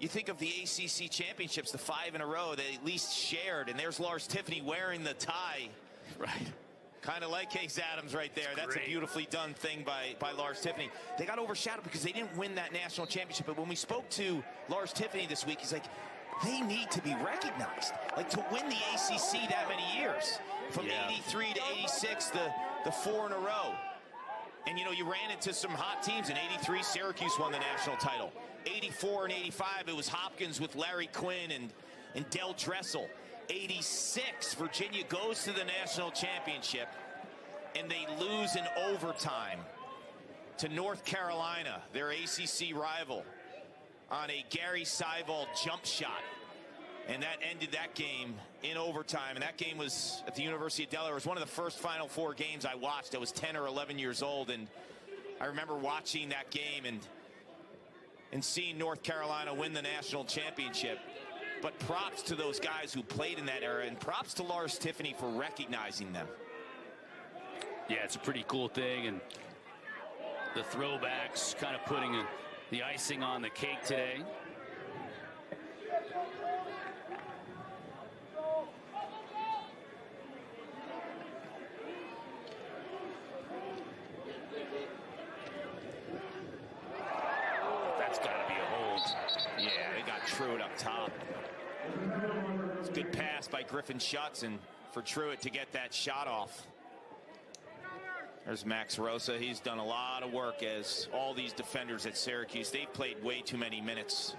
You think of the ACC championships, the 5 in a row they at least shared. And there's Lars Tiffany wearing the tie. Right. Kind of like Ace Adams right there. That's great. A beautifully done thing by Lars Tiffany. They got overshadowed because they didn't win that national championship. But when we spoke to Lars Tiffany this week, he's like, they need to be recognized. Like, to win the ACC that many years. From 83 to 86, the 4 in a row. And, you know, you ran into some hot teams. In 83, Syracuse won the national title. 84 and 85, it was Hopkins with Larry Quinn and Del Dressel. 86, Virginia goes to the national championship, and they lose in overtime to North Carolina, their ACC rival, on a Gary Seibold jump shot. And that ended that game in overtime. And that game was at the University of Delaware. It was one of the first Final Four games I watched. I was 10 or 11 years old. And I remember watching that game and seeing North Carolina win the national championship. But props to those guys who played in that era. And props to Lars Tiffany for recognizing them. Yeah, it's a pretty cool thing. And the throwbacks kind of putting the icing on the cake today. Truitt up top. It's a good pass by Griffin Schutz, and for Truitt to get that shot off. There's Max Rosa. He's done a lot of work, as all these defenders at Syracuse. They've played way too many minutes.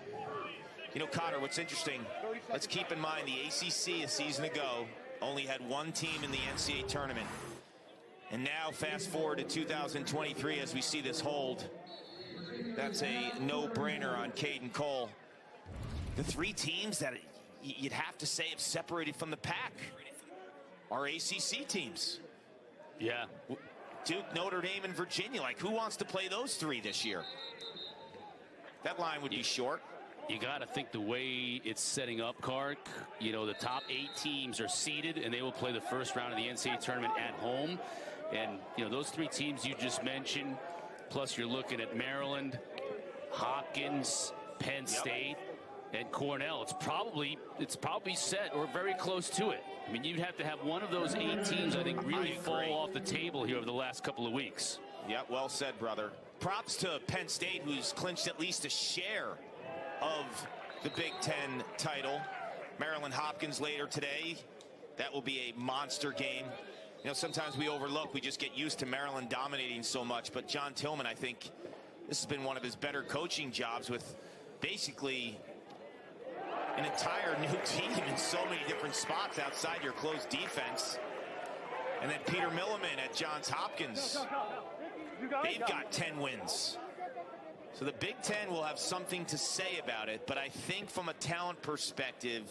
You know, Cotter, what's interesting, let's keep in mind the ACC a season ago only had one team in the NCAA tournament. And now fast forward to 2023 as we see this hold. That's a no-brainer on Cade and Cole. The three teams that you'd have to say have separated from the pack are ACC teams. Yeah. Duke, Notre Dame, and Virginia. Like, who wants to play those three this year? That line would be short. You got to think the way it's setting up, Kark. You know, the top 8 teams are seeded, and they will play the first round of the NCAA tournament at home. And, you know, those 3 teams you just mentioned, plus you're looking at Maryland, Hopkins, Penn State, and Cornell. It's probably set or very close to it. I mean, you'd have to have one of those 8 teams, I think, really fall off the table here over the last couple of weeks. Yeah, well said, brother. Props to Penn State, who's clinched at least a share of the Big Ten title. Maryland Hopkins later today. That will be a monster game. You know, sometimes we overlook, we just get used to Maryland dominating so much. But John Tillman, I think this has been one of his better coaching jobs, with basically an entire new team in so many different spots outside your closed defense. And then Peter Milliman at Johns Hopkins. They've got 10 wins. So the Big Ten will have something to say about it. But I think from a talent perspective,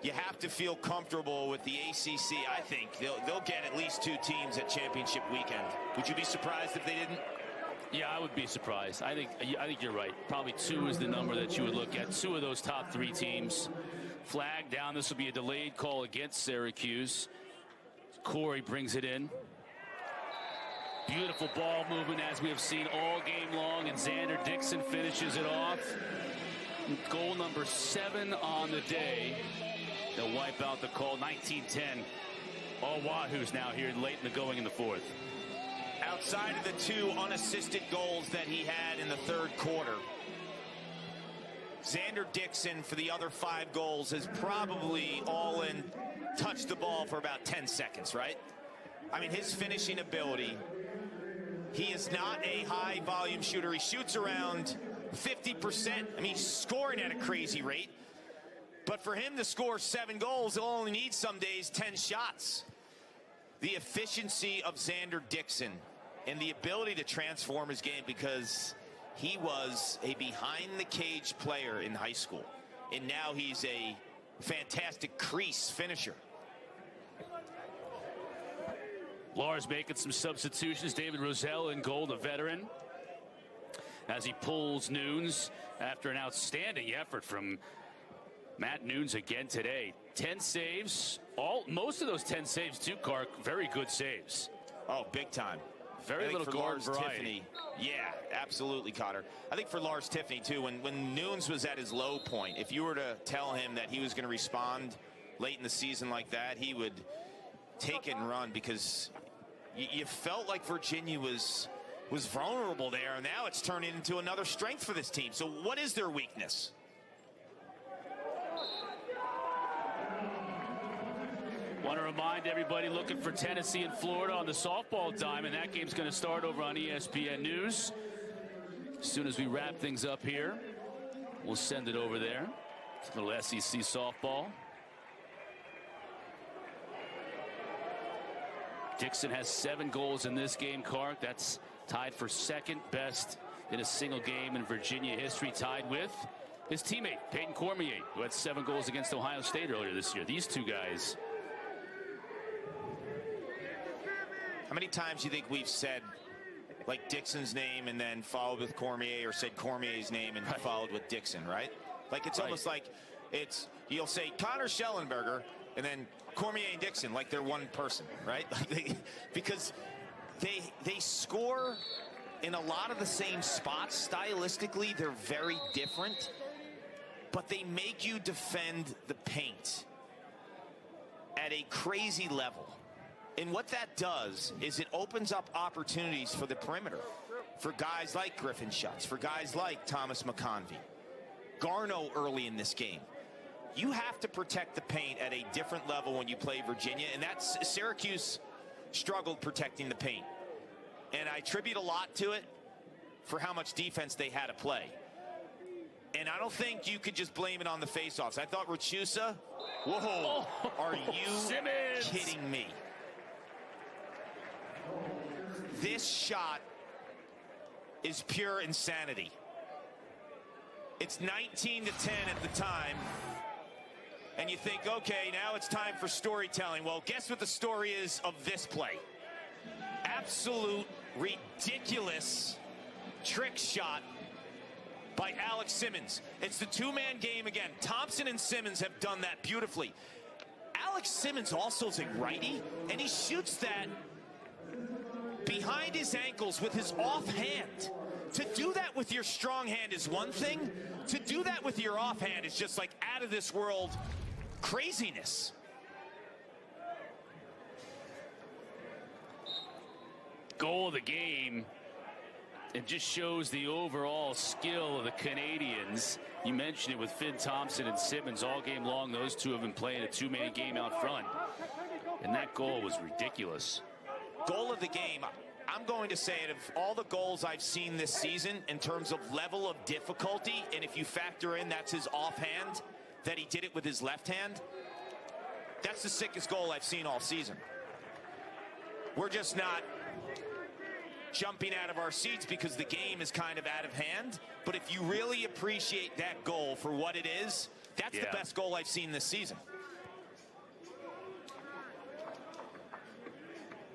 you have to feel comfortable with the ACC. I think they'll get at least 2 teams at championship weekend. Would you be surprised if they didn't? Yeah, I would be surprised. I think you're right. Probably 2 is the number that you would look at. 2 of those top 3 teams. Flag down. This will be a delayed call against Syracuse. Corey brings it in. Beautiful ball movement, as we have seen all game long, and Xander Dickson finishes it off. Goal number 7 on the day. They'll wipe out the call. 19-10. All Wahoos now here late in the going in the 4th. Outside of the 2 unassisted goals that he had in the 3rd quarter, Xander Dickson, for the other 5 goals, has probably all in touched the ball for about 10 seconds, right? I mean, his finishing ability, he is not a high volume shooter. He shoots around 50%. I mean, he's scoring at a crazy rate. But for him to score 7 goals, he'll only need some days 10 shots. The efficiency of Xander Dickson and the ability to transform his game, because he was a behind-the-cage player in high school, and now he's a fantastic crease finisher. Lars making some substitutions. David Rosell in goal, the veteran, as he pulls Nunes after an outstanding effort from Matt Nunes again today. 10 saves. Most of those 10 saves, too, Kark, very good saves. Oh, big time. Very little guard variety. Tiffany. Yeah, absolutely, Cotter. I think for Lars Tiffany, too, when Nunes was at his low point, if you were to tell him that he was going to respond late in the season like that, he would take it and run, because you felt like Virginia was vulnerable there, and now it's turning into another strength for this team. So what is their weakness? Want to remind everybody looking for Tennessee and Florida on the softball dime, and that game's going to start over on ESPN News. As soon as we wrap things up here, we'll send it over there. It's a little SEC softball. Dickson has 7 goals in this game, Kark. That's tied for 2nd best in a single game in Virginia history, tied with his teammate, Payton Cormier, who had 7 goals against Ohio State earlier this year. These two guys. How many times do you think we've said, like, Dickson's name and then followed with Cormier, or said Cormier's name and followed with Dickson, right? Like, it's almost like you'll say Connor Shellenberger and then Cormier and Dickson, like they're one person, right? Like because they score in a lot of the same spots. Stylistically, they're very different, but they make you defend the paint at a crazy level. And what that does is it opens up opportunities for the perimeter, for guys like Griffin, Schutz, for guys like Thomas McConvey, Garno early in this game. You have to protect the paint at a different level when you play Virginia, and that's Syracuse struggled protecting the paint. And I attribute a lot to it for how much defense they had to play. And I don't think you could just blame it on the faceoffs. I thought Rachusa, whoa, are you Simmons. kidding me? This shot is pure insanity. It's 19-10 at the time. And you think, okay, now it's time for storytelling. Well, guess what the story is of this play? Absolute ridiculous trick shot by Alex Simmons. It's the two-man game again. Thomson and Simmons have done that beautifully. Alex Simmons also is a righty, and he shoots that behind his ankles with his offhand. To do that with your strong hand is one thing. To do that with your offhand is just like out of this world craziness. Goal of the game. It just shows the overall skill of the Canadians. You mentioned it with Finn Thomson and Simmons all game long. Those two have been playing a two-man game out front. And that goal was ridiculous. Goal of the game. I'm going to say it, of all the goals I've seen this season in terms of level of difficulty, and if you factor in that's his offhand, that he did it with his left hand, that's the sickest goal I've seen all season. We're just not jumping out of our seats because the game is kind of out of hand. But if you really appreciate that goal for what it is, that's the best goal I've seen this season.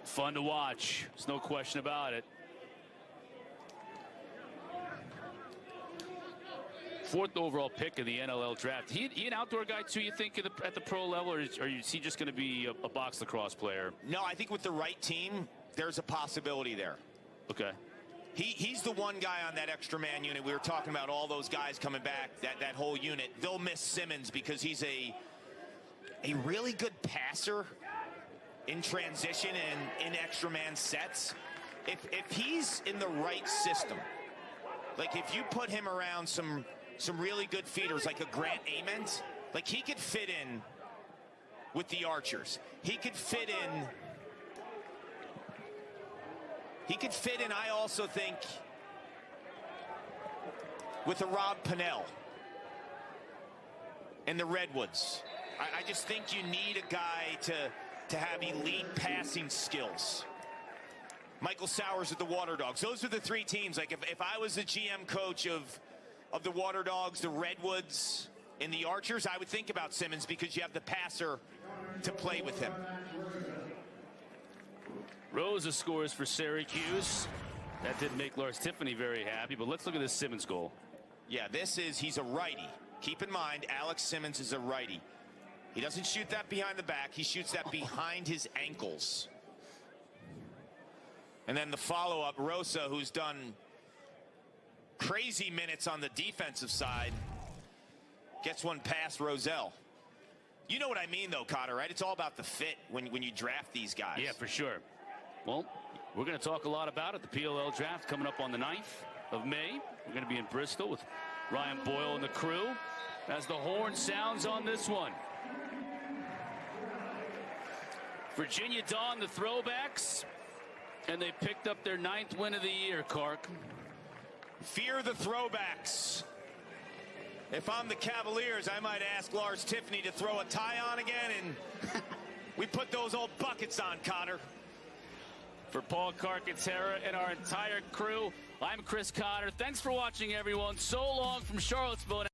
Fun to watch. There's no question about it. 4th overall pick of the NLL draft. He an outdoor guy too, you think, at the pro level, or is he just going to be a box lacrosse player? No, I think with the right team, there's a possibility there. Okay. He's the one guy on that extra man unit. We were talking about all those guys coming back, that whole unit. They'll miss Simmons because he's a really good passer in transition and in extra man sets. If he's in the right system, like if you put him around some really good feeders like a Grant Ament, like he could fit in with the Archers. He could fit in, I also think, with a Rob Pennell and the Redwoods. I just think you need a guy to have elite passing skills. Michael Sowers with the Water Dogs. Those are the 3 teams. Like if I was the GM coach of the Water Dogs, the Redwoods, and the Archers, I would think about Simmons because you have the passer to play with him. Rosa scores for Syracuse. That didn't make Lars Tiffany very happy, but let's look at this Simmons goal. Yeah, he's a righty. Keep in mind, Alex Simmons is a righty. He doesn't shoot that behind the back. He shoots that behind his ankles. And then the follow-up, Rosa, who's done crazy minutes on the defensive side, gets one past Roselle. You know what I mean, though, Cotter, right? It's all about the fit when you draft these guys. Yeah, for sure. Well, we're going to talk a lot about it. The PLL draft coming up on the 9th of May. We're going to be in Bristol with Ryan Boyle and the crew as the horn sounds on this one. Virginia donned the throwbacks, and they picked up their 9th win of the year, Kark. Fear the throwbacks. If I'm the Cavaliers, I might ask Lars Tiffany to throw a tie on again, and we put those old buckets on, Cotter. For Paul Carcaterra and our entire crew, I'm Chris Cotter. Thanks for watching, everyone. So long from Charlottesville.